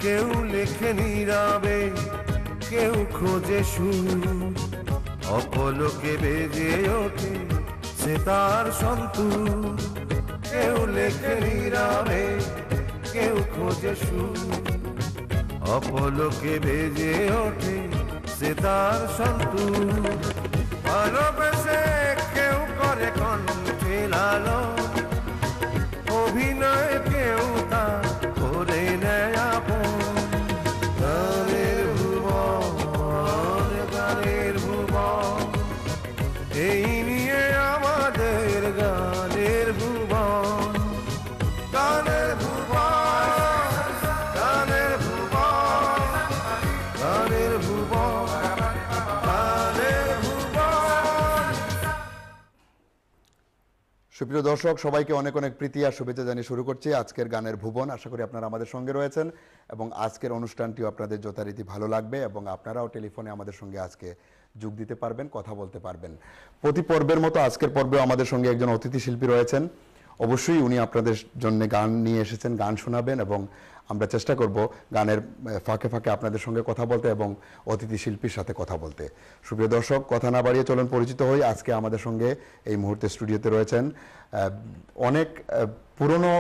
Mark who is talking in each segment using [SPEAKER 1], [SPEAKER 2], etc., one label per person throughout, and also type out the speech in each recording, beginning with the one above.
[SPEAKER 1] কেউ লেখে নীরবে, কেউ খোঁজে সুর, অপলকে বেজে ওঠে সে তার সন্তুর। কেউ লেখে নীরবে, কেউ খোঁজে সুর, অপলকে বেজে ওঠে সে তার সন্তুর। ভালোবেসে কেউ করে কণ্ঠে লালন, অভিনয় কেউ তা করে নেয় আপন। গানের ভুবন, গানের ভুবন, এই নিয়ে আমাদের গানের ভুবন। গানের ভুবন, গানের ভুবন, গানের ভুবন, গানের ভুবন।
[SPEAKER 2] সুপ্রিয় দর্শক, সবাইকে অনেক অনেক প্রীতি আর শুভেচ্ছা জানিয়ে শুরু করছি আজকের গানের ভুবন। আশা করি আপনারা আমাদের সঙ্গে রয়েছেন এবং আজকের অনুষ্ঠানটিও আপনাদের যথারীতি ভালো লাগবে এবং আপনারাও টেলিফোনে আমাদের সঙ্গে আজকে যোগ দিতে পারবেন, কথা বলতে পারবেন। প্রতি পর্বের মতো আজকের পর্বেও আমাদের সঙ্গে একজন অতিথি শিল্পী রয়েছেন। অবশ্যই উনি আপনাদের জন্য গান নিয়ে এসেছেন, গান শোনাবেন এবং আমরা চেষ্টা করব গানের ফাঁকে ফাঁকে আপনাদের সঙ্গে কথা বলতে এবং অতিথি শিল্পীর সাথে কথা বলতে। সুপ্রিয় দর্শক, কথা না বাড়িয়ে চলুন পরিচিত হই। আজকে আমাদের সঙ্গে এই মুহূর্তে স্টুডিওতে রয়েছেন অনেক পুরনো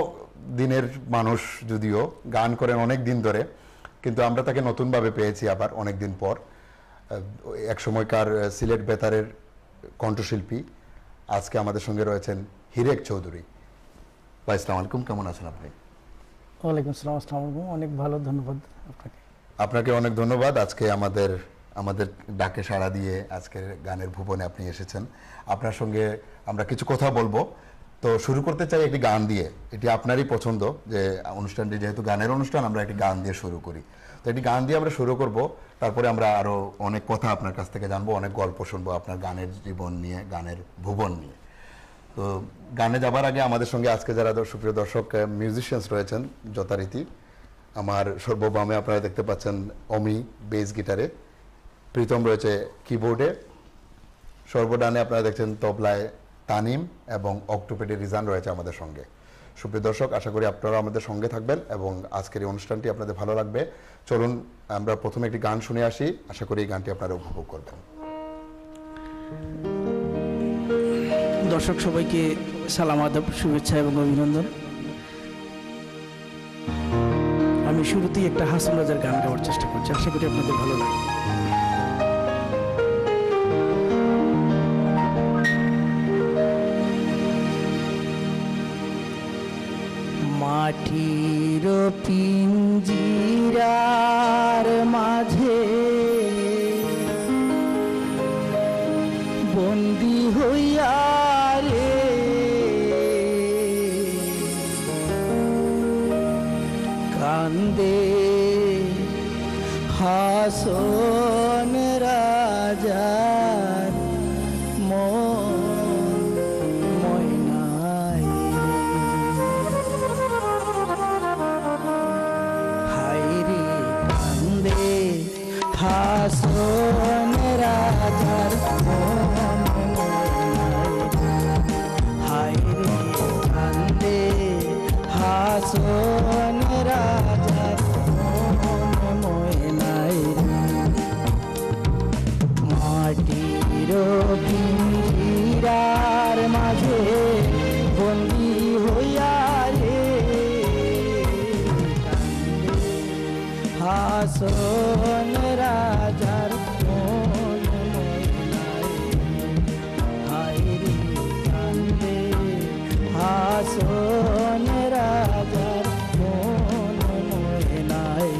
[SPEAKER 2] দিনের মানুষ, যদিও গান করেন অনেক দিন ধরে, কিন্তু আমরা তাকে নতুনভাবে পেয়েছি আবার অনেক দিন পর। এক সময়কার সিলেট বেতারের কণ্ঠশিল্পী, আজকে আমাদের সঙ্গে রয়েছেন হিরেক চৌধুরী। ভাই আসসালামু আলাইকুম, কেমন আছেন আপনি?
[SPEAKER 3] ওয়ালাইকুম আসসালাম। আসসালামু আলাইকুম, অনেক ভালো, ধন্যবাদ আপনাকে।
[SPEAKER 2] আপনাকে অনেক ধন্যবাদ। আজকে আমাদের ডাকে সাড়া দিয়ে আজকের গানের ভুবনে আপনি এসেছেন। আপনার সঙ্গে আমরা কিছু কথা বলবো। তো শুরু করতে চাই একটি গান দিয়ে। এটি আপনারই পছন্দ, যে অনুষ্ঠানটি যেহেতু গানের অনুষ্ঠান, আমরা একটি গান দিয়ে শুরু করি। তো একটি গান দিয়ে আমরা শুরু করব, তারপরে আমরা আরও অনেক কথা আপনার কাছ থেকে জানবো, অনেক গল্প শুনবো আপনার গানের জীবন নিয়ে, গানের ভুবন নিয়ে। তো গানে যাবার আগে আমাদের সঙ্গে আজকে যারা সুপ্রিয় দর্শক মিউজিশিয়ানস রয়েছেন যথারীতি, আমার সর্ববামে আপনারা দেখতে পাচ্ছেন অমি বেস গিটারে, প্রীতম রয়েছে কিবোর্ডে, সর্বডানে আপনারা দেখছেন তবলায় তানিম এবং অক্টোপেডে রিজান রয়েছে আমাদের সঙ্গে। সুপ্রিয় দর্শক, আশা করি আপনারা আমাদের সঙ্গে থাকবেন এবং আজকের এই অনুষ্ঠানটি আপনাদের ভালো লাগবে। চলুন আমরা প্রথমে একটি গান শুনে আসি, আশা করি এই গানটি আপনারা উপভোগ করবেন।
[SPEAKER 3] দর্শক সবাইকে সালাম, আদাব, শুভেচ্ছা এবং অভিনন্দন। আমি শুরুতেই একটা হাসান রাজার গান গাওয়ার চেষ্টা করছি, আশা করি আপনাদের ভালো লাগবে। মাটির পিঞ্জিরার মাঝে বন্দি হইয়া রে কান্দে হাসন রাজার ময়নাই। হায়রে কান্দে হাসন রাজার হাসন রাজার ময়নাই। মাটির পিঞ্জিরার মাঝে বন্দি হইয়া রে হাসন রাজার ময়নাই। হায়রে কান্দে হাসন রাজার ময়নাই।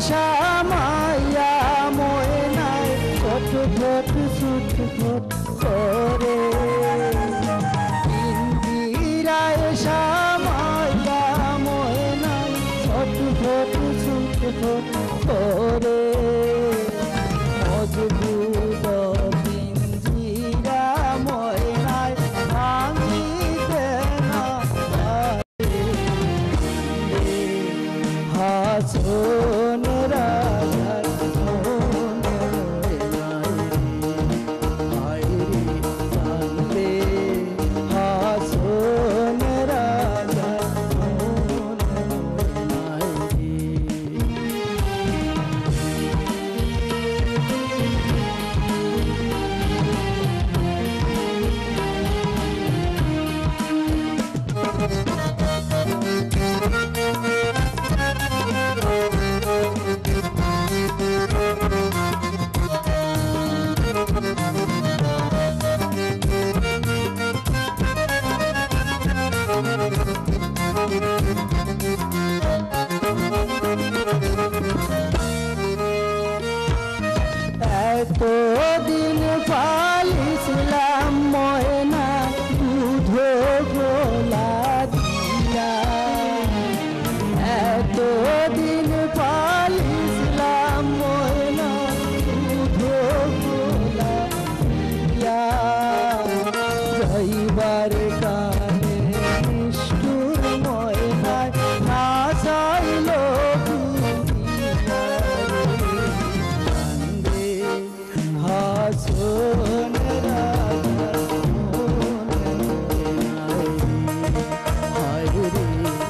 [SPEAKER 4] শ্যামাইয়া ময়নায় ছটফট ছুটফট করে ইন্দিরায় শ্যামাইয়া ময়নায় ছটফট ছুটফট করে মজবুত পিঞ্জিরা ময়নায় ভাঙিতে না হাসন রাজার মন হায়রে কান্দে হাসন রাজার মন এতদিন পালিছিলাম ময়না দুধ গোলা দিয়া এতদিন পালিছিলাম ময়না দুধ গোলা দিয়া যাইবার কানে নিষ্ঠুর ময়নায় না চাইল হাসন রাজার মন হায়রে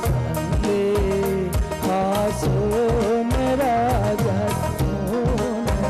[SPEAKER 4] কান্দে হাসন রাজার মন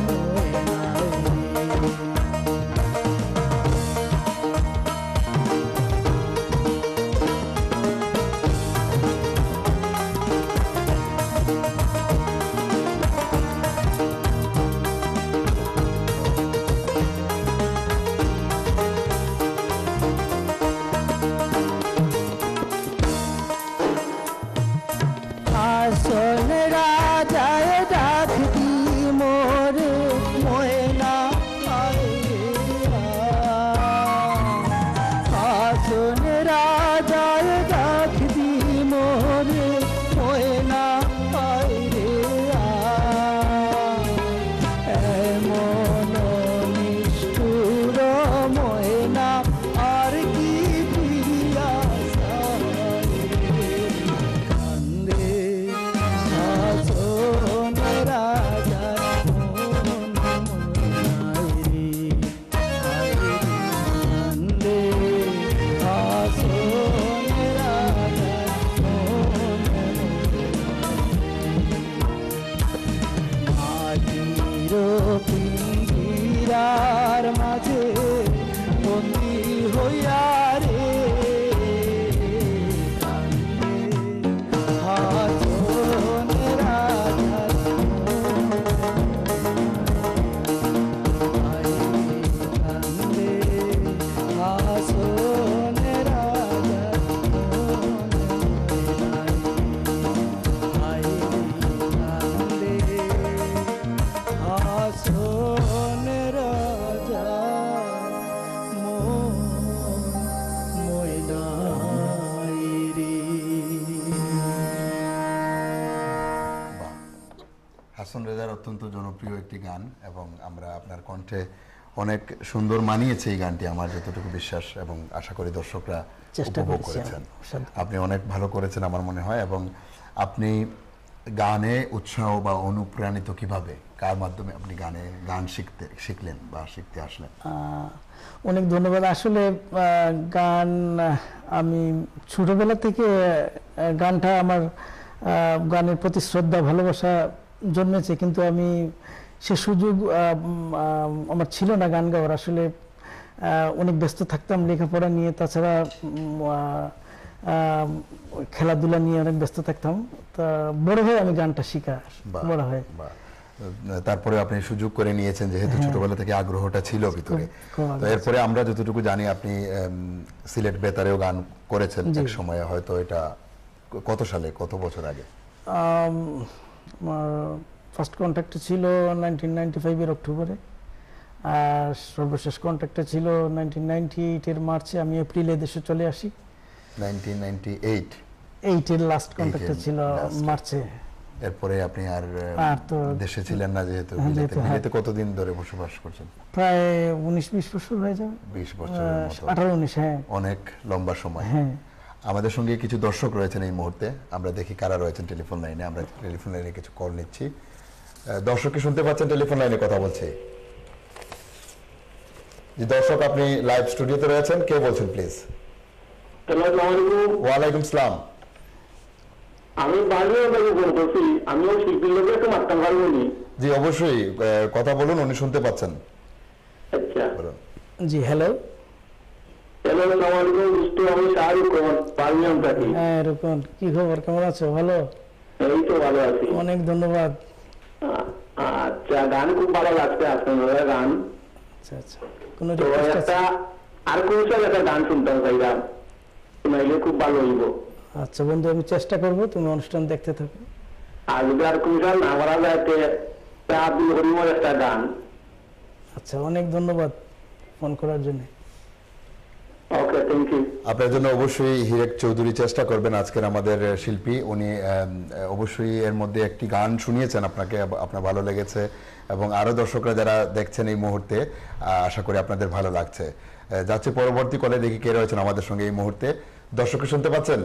[SPEAKER 4] হাসন রাজায় ডাক দি মোরে ময়না হাসন রাজায় ডাক দি মোরে ময়না এমন নিষ্ঠুর ময়না আর কি প্রিয়া কান্দে হাসন রাজার মন কান্দে হাসন রাজার মন মাটির পিঞ্জিরার মাঝে বন্দি হইয়া রে কান্দে হাসন রাজার কান্দে হাসন রাজার কান্দে হাসন রাজা
[SPEAKER 2] হাসন রেজার অত্যন্ত জনপ্রিয় একটি গান এবং আমরা আপনার কণ্ঠে অনেক সুন্দর মানিয়েছে এই গানটি, আমার যতটুকু বিশ্বাস এবং আশা করি দর্শকরা উপভোগ করেছেন। আপনি অনেক ভালো করেছেন আমার মনে হয়। এবং আপনি গানে উৎসাহ বা অনুপ্রাণিত কিভাবে, কার মাধ্যমে আপনি গান শিখলেন বা শিখতে আসলেন?
[SPEAKER 3] অনেক ধন্যবাদ। আসলে গান আমি ছোটবেলা থেকে গানটা আমার গানের প্রতি শ্রদ্ধা ভালোবাসা জন্মেছে, কিন্তু আমি সে সুযোগ আমার ছিল না গান গাওয়ার। আসলে অনেক ব্যস্ত থাকতাম লেখাপড়া নিয়ে, তাছাড়া খেলাধুলা নিয়ে অনেক ব্যস্ত থাকতাম। তা বড় হয়ে আমি গানটা শিখা বড় হয়।
[SPEAKER 2] তারপরে আপনি সুযোগ করে নিয়েছেন যেহেতু ছোটবেলা থেকে আগ্রহটা ছিল ভিতরে। তো এরপরে আমরা যতটুকু জানি আপনি সিলেট বেতারেও গান করেছেন এক সময়ে, হয়তো এটা কত সালে, কত বছর আগে?
[SPEAKER 3] ফার্স্ট কন্ট্যাক্টে ছিল 1995 অক্টোবরে, আর সর্বশেষ কন্ট্যাক্টে ছিল 1998 মার্চে। আমি এপ্রিলে দেশে চলে আসি।
[SPEAKER 2] 1998
[SPEAKER 3] 8 লাস্ট কন্ট্যাক্টে ছিল
[SPEAKER 2] last।
[SPEAKER 3] মার্চে।
[SPEAKER 2] এরপরে আপনি আর
[SPEAKER 3] আর তো
[SPEAKER 2] দেশে ছিলেন না যেহেতু।
[SPEAKER 3] হ্যাঁ,
[SPEAKER 2] বিলেতে
[SPEAKER 3] যেহেতু, হ্যাঁ।
[SPEAKER 2] বিলেতে কতদিন ধরে বসবাস করছেন?
[SPEAKER 3] প্রায় 19-20 বছর হয়ে যাবে।
[SPEAKER 2] 20 বছরের মতো।
[SPEAKER 3] 18-19, হ্যাঁ
[SPEAKER 2] অনেক লম্বা সময়।
[SPEAKER 3] হ্যাঁ।
[SPEAKER 2] আমাদের সঙ্গে কিছু দর্শক রয়েছেন এই মুহূর্তে, আমরা দেখি কারা রয়েছেন টেলিফোন লাইনে। আমরা টেলিফোন লাইনে কিছু কল নিচ্ছি। দর্শককে শুনতে পাচ্ছেন? টেলিফোন লাইনে কথা বলছি। জি দর্শক, আপনি লাইভ স্টুডিওতে রয়েছেন, কে বলছেন প্লিজ? ওয়ালাইকুম সালাম।
[SPEAKER 5] আমি বাড়িও থেকে বলতেছি, আমিও শিল্পীর লোক একটু মারতাম পারবনি।
[SPEAKER 2] জি অবশ্যই, কথা বলুন, উনি শুনতে পাচ্ছেন।
[SPEAKER 5] আচ্ছা,
[SPEAKER 2] বলুন।
[SPEAKER 3] জি হ্যালো।
[SPEAKER 5] হ্যালো, আসসালামু আলাইকুম। মিস্টার আমি শাহরুখ খান, বার্মিয়াম থাকি।
[SPEAKER 3] হ্যাঁ রুকন, কি খবর, কেমন আছো? ভালো?
[SPEAKER 5] এই তো ভালো আছি।
[SPEAKER 3] অনেক ধন্যবাদ।
[SPEAKER 5] আচ্ছা, গান খুব ভালো লাগছে আপনার গান।
[SPEAKER 3] আচ্ছা আচ্ছা, কোনো
[SPEAKER 5] তো
[SPEAKER 3] রিকোয়েস্ট আছে?
[SPEAKER 5] একটা আর কোন একটা গান শুনতাম চাইলাম, শুনাইলে খুব ভালো হইব।
[SPEAKER 3] আচ্ছা বন্ধু, আমি চেষ্টা করব, তুমি অনুষ্ঠান দেখতে থাকো।
[SPEAKER 5] আর যদি আর কোন না করা যায় আব্দুল করিমের একটা গান।
[SPEAKER 3] আচ্ছা, অনেক ধন্যবাদ ফোন করার জন্য।
[SPEAKER 5] ওকে, থ্যাংক ইউ।
[SPEAKER 2] আপনার জন্য অবশ্যই হিরেক চৌধুরী চেষ্টা করবেন, আজকের আমাদের শিল্পী। উনি অবশ্যই এর মধ্যে একটি গান শুনিয়েছেন আপনাকে, আপনার ভালো লেগেছে, এবং আরো দর্শকরা যারা দেখছেন এই মুহূর্তে, আশা করি আপনাদের ভালো লাগছে। যাচ্ছে পরবর্তী কলে, দেখি কে রয়েছেন আমাদের সঙ্গে এই মুহূর্তে। দর্শককে শুনতে পাচ্ছেন?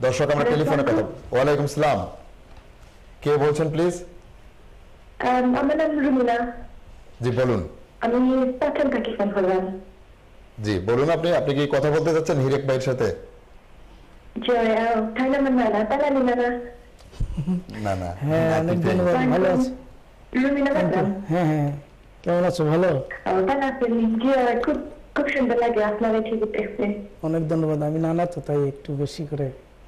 [SPEAKER 2] দর্শক, আমরা টেলিফোনে কথা। ওয়ালাইকুম সালাম, কে বলছেন প্লিজ?
[SPEAKER 6] আমার নাম রুমিনা।
[SPEAKER 2] জি বলুন।
[SPEAKER 6] আমি পাঠান থেকে ফোন করলাম।
[SPEAKER 2] জি বলুন, আপনি আপনি কি কথা বলতে চাচ্ছেন হিরেক ভাইয়ের সাথে?
[SPEAKER 6] জয় ঠান্ডা মান্না তালা নিনা না।
[SPEAKER 2] না না,
[SPEAKER 3] হ্যাঁ অনেক ধন্যবাদ, ভালো আছি।
[SPEAKER 6] রুমিনা ম্যাডাম।
[SPEAKER 3] হ্যাঁ হ্যাঁ, কেমন আছো? ভালো?
[SPEAKER 6] তালা খুব খুব সুন্দর লাগে আপনার এই ছবি দেখতে।
[SPEAKER 3] অনেক ধন্যবাদ। আমি নানা তো, তাই একটু বেশি করে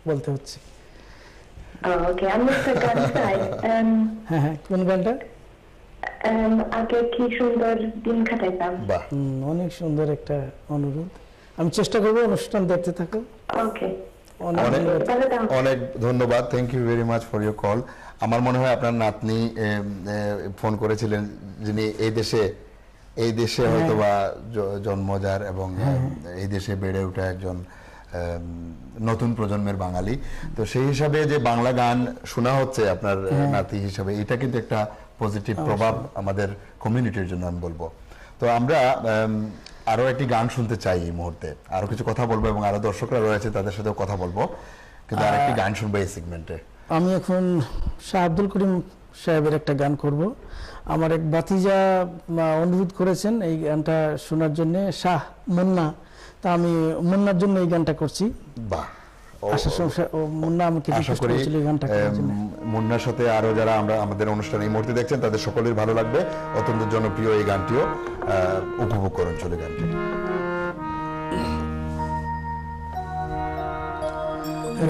[SPEAKER 3] বলতে হচ্ছে।
[SPEAKER 6] ওকে, আমি একটা গান চাই।
[SPEAKER 3] হ্যাঁ হ্যাঁ, কোন গানটা?
[SPEAKER 6] আগে কি সুন্দর দিন কাটাইতাম।
[SPEAKER 2] বাহ,
[SPEAKER 3] অনেক সুন্দর একটা অনুরোধ, আমি চেষ্টা করবো, অনুষ্ঠান দেখতে থাকো।
[SPEAKER 6] ওকে,
[SPEAKER 3] অনেক
[SPEAKER 2] অনেক
[SPEAKER 3] ধন্যবাদ।
[SPEAKER 6] তাহলে দাও।
[SPEAKER 2] অনেক ধন্যবাদ, thank you very much for your call. আমার মনে হয় আপনার নাতনি ফোন করেছিলেন, যিনি এই দেশে হয়তো বা জন্মজার এবং এই দেশে বেড়ে ওঠা একজন নতুন প্রজন্মের বাঙালি। তো সেই হিসাবে যে বাংলা গান শোনা হচ্ছে আপনার নাতি হিসাবে, এটা কিন্তু একটা পজিটিভ প্রভাব আমাদের কমিউনিটির জন্য, আমি বলবো। তো আমরা আরো একটি গান শুনতে চাই এই মুহূর্তে, আরো কিছু কথা বলবো, এবং আরো দর্শকরা রয়েছে তাদের সাথেও কথা বলবো, কিন্তু আরেকটি গান শুনবো এই সেগমেন্টে।
[SPEAKER 3] আমি এখন শাহ আব্দুল করিম সাহেবের একটা গান করব। আমার এক ভাতিজা অনুরোধ করেছেন এই গানটা শোনার জন্য, শাহ মুন্না। তা আমি মুন্নার জন্য এই গানটা করছি।
[SPEAKER 2] বাহ,
[SPEAKER 3] আশা মুন্না আমাকে
[SPEAKER 2] আশা
[SPEAKER 3] রিকোয়েস্ট
[SPEAKER 2] করি
[SPEAKER 3] করেছিল এই গানটা করার জন্য।
[SPEAKER 2] মুন্নার সাথে আরো যারা আমরা আমাদের অনুষ্ঠান এই মুহূর্তে দেখছেন তাদের সকলের ভালো লাগবে। অত্যন্ত জনপ্রিয় এই গানটিও উপভোগ করুন, চলে গানটি।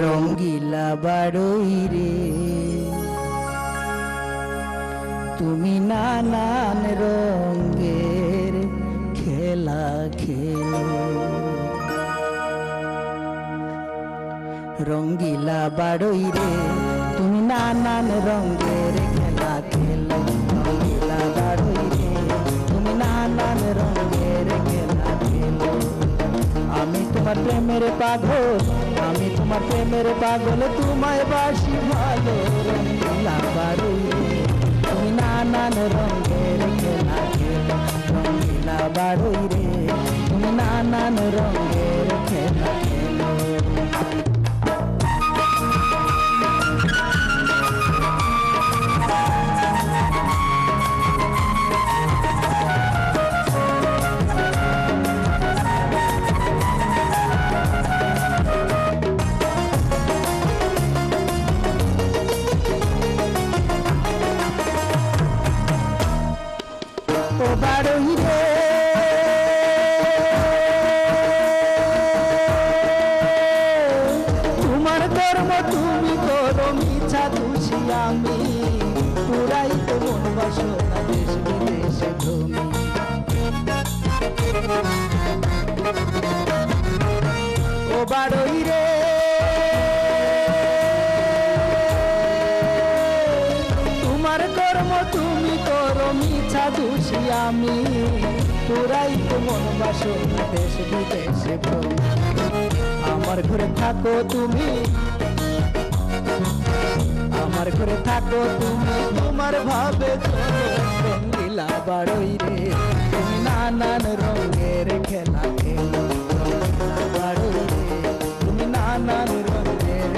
[SPEAKER 4] রঙ্গিলা বাড়ই রে তুমি নানান রঙের খেলা খেলো, রঙ্গিলা বাড়ই রে তুমি নানান রঙের খেলা খেলো, রঙ্গিলা বাড়ই রে তুমি নানান রঙের খেলা খেলো। আমি তোমার প্রেমের পাগল, আমি তোমার প্রেমের পাগল, তোমায় বাসি ভালো, রঙ্গিলা বাড়ই রে তুমি নানান রঙের খেলা খেলো, রঙ্গিলা বাড়ই রে তুমি নানান রঙের খেলা খেলো। ও বাড়ই রে তোমার কর্ম তুমি করো মিছা খুশি, আমি পুরাই তো মন বাসনা দেশ বিদেশে ঘুমি। ও বাড়ই রে দোষী আমি, তোরাই তো মন বাসনা দেশ বিদেশে ভ্রমণ। আমার ঘরে থাকো তুমি, আমার ঘরে থাকো তুমি, তোমার ভাবে চলো রঙ্গিলা বাড়ই রে, তুমি নানান রঙের খেলা খেলো রঙ্গিলা বাড়ই রে, তুমি নানান রঙের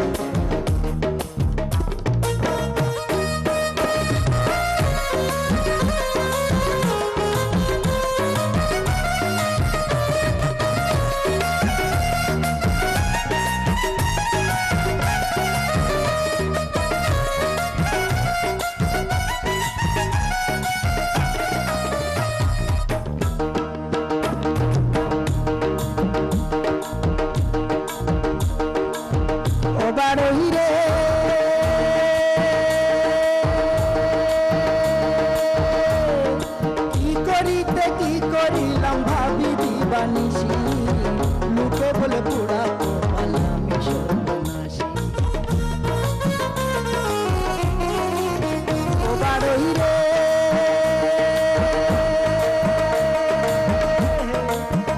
[SPEAKER 4] বাড়ই রে, কি করিতে কি করিলাম ভাবি দিবানিসি, লোকে বলে পুরা পালাম সর্বনাশী। ও বাড়ই রে,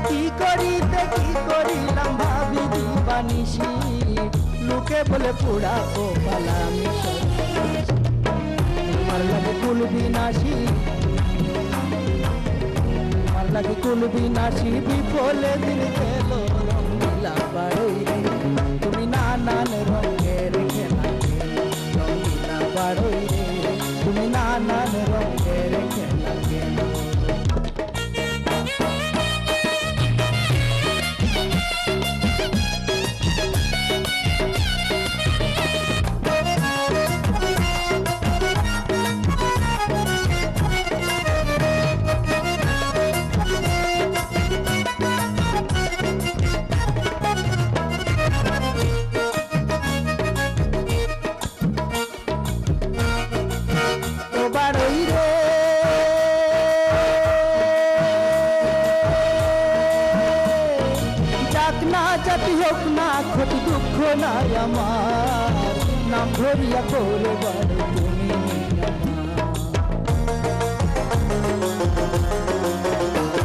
[SPEAKER 4] কি করিতে কি করিলাম ভাবি দিবানিসি, লোকে বলে পুরা গোপালা আমি তোমার লাগে কুল বিনাশী, তোমার লাগে কুল বিনাশী, বিফলে দিন গেল রঙ্গিলা বাড়ই রে, তুমি নানান রঙের খেলা খেলো রঙ্গিলা বাড়ই রে, তুমি নানান রঙের খেলা খেলো। বাড়ই রে, যাক না জাতি হোক না ক্ষতি দুঃখ নাই আমার, নাম ধরিয়া করে বাড়ি তুমি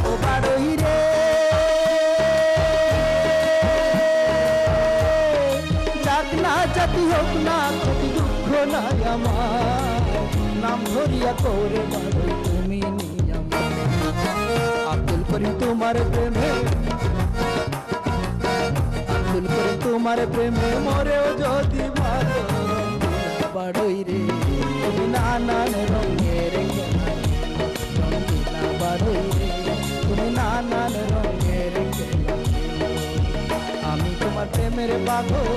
[SPEAKER 4] ও বাড়ই রে, যাক না জাতি হোক না ক্ষতি দুঃখ নাই আমার, নাম ধরিয়া করে বাড়ি তুমি নিয়ম। আব্দুল করিম তোমার প্রেমে, আব্দুল করিম তোমার প্রেমে মরেও যদি ভালো বাড়ই রে, তুমি নানান রঙের খেলা রঙ্গিলা বাড়ই রে, তুমি নানান রঙের খেলা। আমি তোমার প্রেমের পাগল,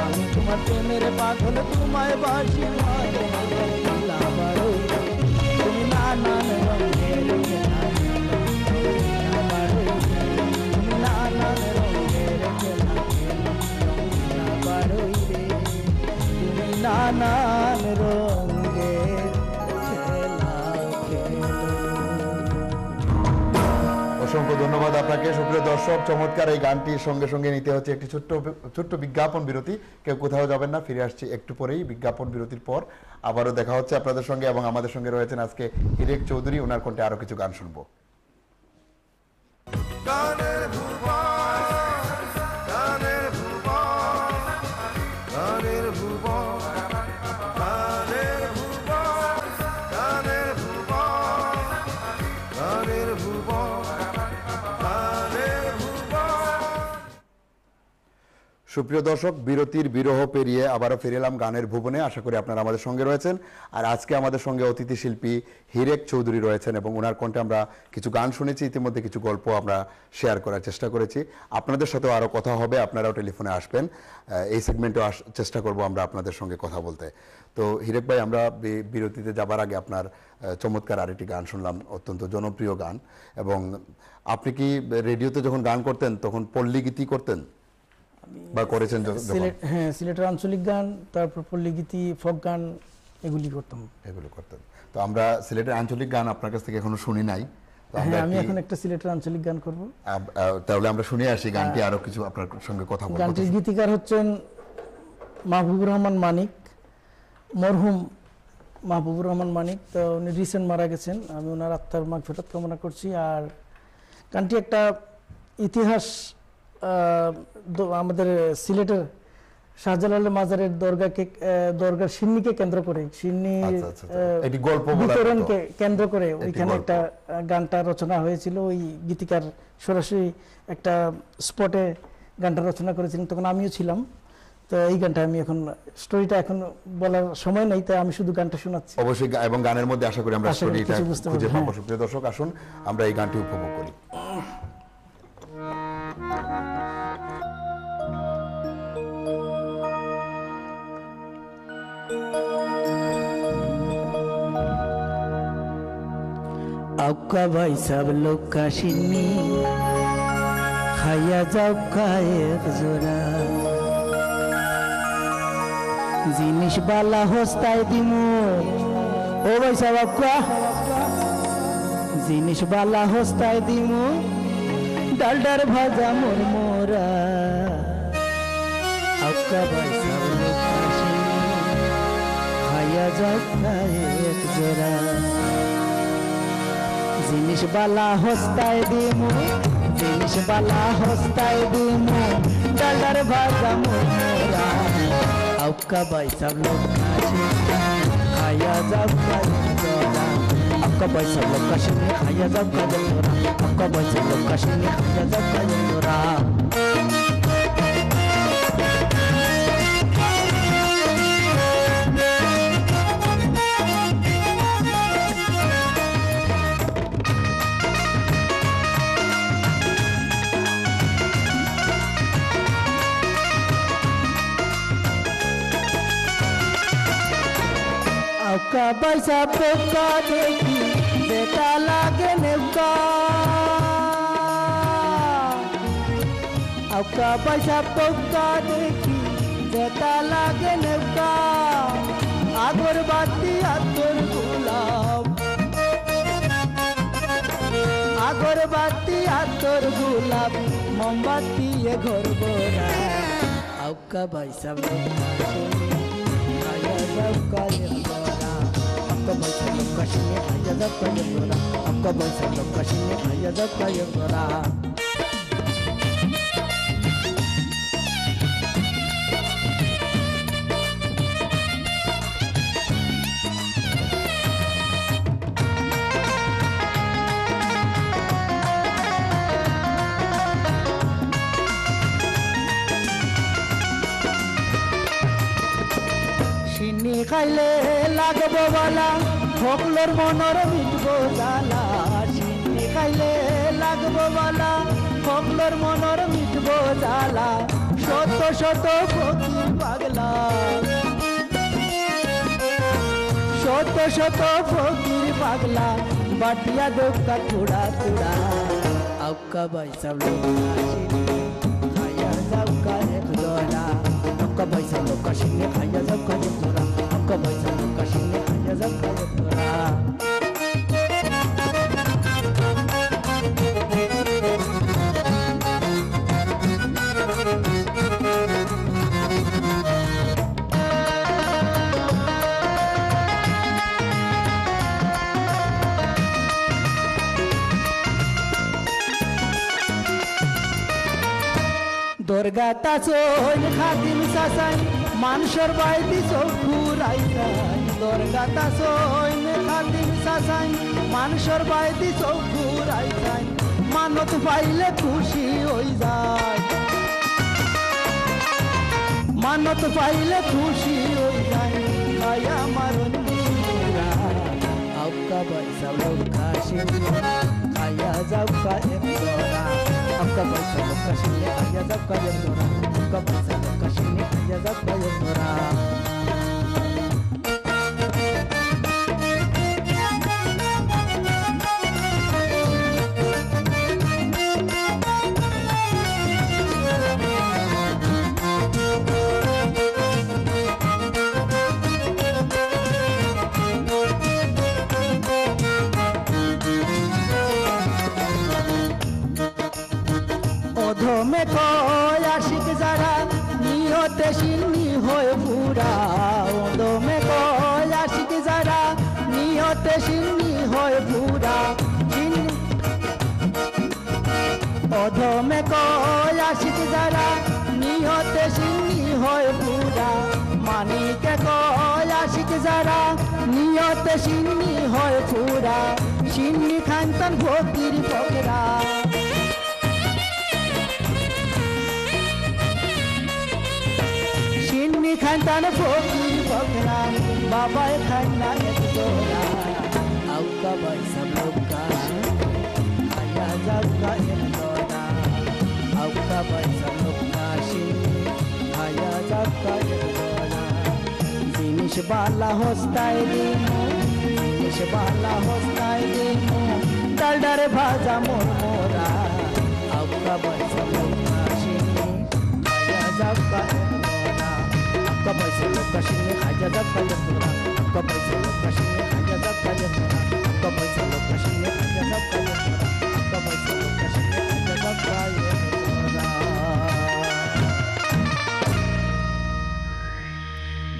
[SPEAKER 4] আমি তোমার প্রেমের পাগল, তোমায় বাসি ভালো রঙ্গিলা বাড়ই রে, তুমি নানান রঙের খেলা রঙ্গিলা বাড়ই রে, তুমি নানান রঙের খেলা রঙ্গিলা বাড়ই রে, তুমি নানান রঙের খেলা খেলো।
[SPEAKER 2] অসংখ্য ধন্যবাদ আপনাকে সুপ্রিয় দর্শক। চমৎকার এই গানটির সঙ্গে সঙ্গে নিতে হচ্ছে একটি ছোট্ট বিজ্ঞাপন বিরতি। কেউ কোথাও যাবেন না, ফিরে আসছি একটু পরেই বিজ্ঞাপন বিরতির পর। আবারও দেখা হচ্ছে আপনাদের সঙ্গে, এবং আমাদের সঙ্গে রয়েছেন আজকে হিরেক চৌধুরী। ওনার কণ্ঠে আরো কিছু গান শুনবো।
[SPEAKER 1] গানের ভুবন, গানের ভুবন, গানের ভুবন, গানের ভুবন, গানের ভুবন, গানের ভুবন, গানের ভুবন।
[SPEAKER 2] সুপ্রিয় দর্শক, বিরতির বিরহ পেরিয়ে আবারও ফিরে এলাম গানের ভুবনে। আশা করি আপনারা আমাদের সঙ্গে রয়েছেন। আর আজকে আমাদের সঙ্গে অতিথি শিল্পী হিরেক চৌধুরী রয়েছেন, এবং ওনার কণ্ঠে আমরা কিছু গান শুনেছি, ইতিমধ্যে কিছু গল্প আমরা শেয়ার করার চেষ্টা করেছি। আপনাদের সাথেও আরও কথা হবে, আপনারাও টেলিফোনে আসবেন। এই সেগমেন্টেও চেষ্টা করব আমরা আপনাদের সঙ্গে কথা বলতে। তো হিরেক ভাই, আমরা বিরতিতে যাবার আগে আপনার চমৎকার আরেকটি গান শুনলাম, অত্যন্ত জনপ্রিয় গান। এবং আপনি কি রেডিওতে যখন গান করতেন তখন পল্লীগীতি করতেন বা করেছেন?
[SPEAKER 3] হ্যাঁ, সিলেটের আঞ্চলিক গান, তারপর পল্লীগীতি, ফোক গান, এগুলি করতাম।
[SPEAKER 2] এগুলো করতেন। তো আমরা সিলেটের আঞ্চলিক গান আপনার কাছ থেকে এখনো শুনি নাই।
[SPEAKER 3] হ্যাঁ, আমি এখন একটা সিলেটের আঞ্চলিক গান করব।
[SPEAKER 2] তাহলে আমরা শুনে আসি গানটি, আরো কিছু আপনার সঙ্গে কথা বলবো।
[SPEAKER 3] গানটির গীতিকার হচ্ছেন মাহবুবুর রহমান মানিক, মরহুম মাহবুবুর রহমান মানিক। তো উনি রিসেন্ট মারা গেছেন, আমি ওনার আত্মার মাগফিরাত কামনা করছি। আর গানটি একটা ইতিহাস, আমাদের সিলেটের শাহজালালের মাজারের দরগার সিন্নিকে কেন্দ্র করে, সিন্নি বিতরণকে কেন্দ্র করে ওইখানে একটা গানটা রচনা হয়েছিল। ওই গীতিকার সরাসরি একটা স্পটে গানটা রচনা করেছিলেন, তখন আমিও ছিলাম। তো এই গানটা আমি এখন স্টোরিটা এখন বলার সময় নেই, তাই আমি শুধু গানটা শোনাচ্ছি।
[SPEAKER 2] অবশ্যই, এবং গানের মধ্যে আশা করি আমরা স্টোরিটা খুঁজে পাবো। সুপ্রিয় দর্শক, আসুন আমরা এই গানটি উপভোগ করি।
[SPEAKER 4] आपका भाई सब लोग का सिन्नी खाया जाओ का एक जोरा জিনিস বালা হস্তায় দিমু ও ভাই সাহেব आपका জিনিস বালা হস্তায় দিমু ডালডার ভাজা মুরমুরা आपका भाई सब लोग का सिन्नी खाया जाओ का एक जोरा জিনিস বালা হস্তায় দিমু জিনিস বালা হস্তায় দিমু ডালার ভাজা মুরমুরা आपका भाई सब लोग खाया जाओ का जोरा आपका भाई सब लोग कश्मीर खाया जाओ का जोरा आपका भाई सब लोग कश्मीर खाया जाओ का जोरा आपका पैसा पोका देखी बेटा लागे नेवका आपका पैसा पोका देखी बेटा लागे नेवका আগরবাতি আতর গোলাপ আগরবাতি আতর গোলাপ মোমবাতি এ ঘর ভরা आपका भाई सब खाया जाओ का आपका भाई सब लोग कश्मीर खाया जाओ का जोरा आपका भाई सब लोग कश्मीर खाया जाओ का जोरा সিন্নি খাইলে লাগবো বালা ফকলোর মনর মিটবো জ্বালা সিন্নি খাইলে লাগবো বালা ফকলোর মনর মিটবো জ্বালা শত শত ফকির পাগলা শত শত ফকির পাগলা বাটিয়া দোকা থোড়া থোড়া आपका भाई सब लोग खाया जाओ का एक जोरा आपका भाई सब लोग कश्मीर खाया जाओ का जोरा आपका भाई सब लोग कश्मीर खाया जाओ का जोरा দুর্গা তাসোই খাদিম সাসাই মানুষের বাইদি চৌকুরাইসাই দুর্গা তাসোই খাদিম সাসাই মানুষের বাইদি চৌকুরাইসাই মানত পাইলে খুশি হই যায় মানত পাইলে খুশি হই যায় আয়া মারন দিরা आपका भाई सब लोग खाया जाओ का एक जोरा आपका भाई सब लोग कश्मीर खाया जाओ का एक जोरा आपका भाई सब लोग कश्मीर खाया जाओ का एक जोरा অধমে কয় আশিক যারা নিহতে সিন্নি হয়ে পুরা অধমে কয় আশিক যারা সিন্নি হয় পুরা সিন্নি খান তার ভক্তির পকেরা সিন্নি খান তার ভক্তির পকেরা বাবায় খান না এক জোড়া আউকা বাই সব লোক কাশি আয়া যাওকা এক জোড়া আউকা বাই সব লোক কাশি আয়া যাওকা এক জোড়া জিনিস বালা হস্তায় দিমু জিনিস বালা হস্তায় দিমু ডালডারে ভাজা মোরা আউকা বাই সব লোক কাশি আয়া যাওকা এক জোড়া আউকা বাই সব লোক কাশি আয়া যাওকা এক জোড়া আউকা বাই সব লোক কাশি আয়া যাওকা এক জোড়া আউকা বাই সব লোক কাশি আয়া যাওকা এক জোড়া আউকা বাই সব লোক কাশি আয়া যাওকা এক জোড়া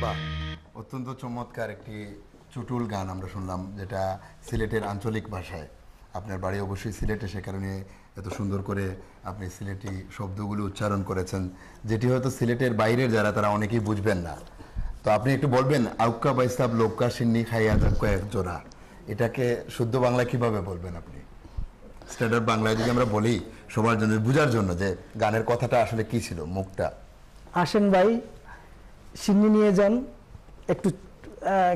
[SPEAKER 2] বাহ, অত্যন্ত চমৎকার একটি চুটুল গান আমরা শুনলাম, যেটা সিলেটের আঞ্চলিক ভাষায়। আপনার বাড়ি অবশ্যই সিলেটে, সে কারণে এত সুন্দর করে আপনি সিলেটি শব্দগুলো উচ্চারণ করেছেন, যেটি হয়তো সিলেটের বাইরের যারা তারা অনেকেই বুঝবেন না। তো আপনি একটু বলবেন, আউক্কা বাইসাব লোক্কা সিন্নি খাইয়া যাক্কা এক জোড়া, এটাকে শুদ্ধ বাংলায় কিভাবে বলবেন আপনি? স্ট্যান্ডার্ড বাংলায় যদি আমরা বলি সবার জন্য বোঝার জন্য, যে গানের কথাটা আসলে কি ছিল, মুখটা।
[SPEAKER 3] আসেন ভাই, সিন্নি নিয়ে যান, একটু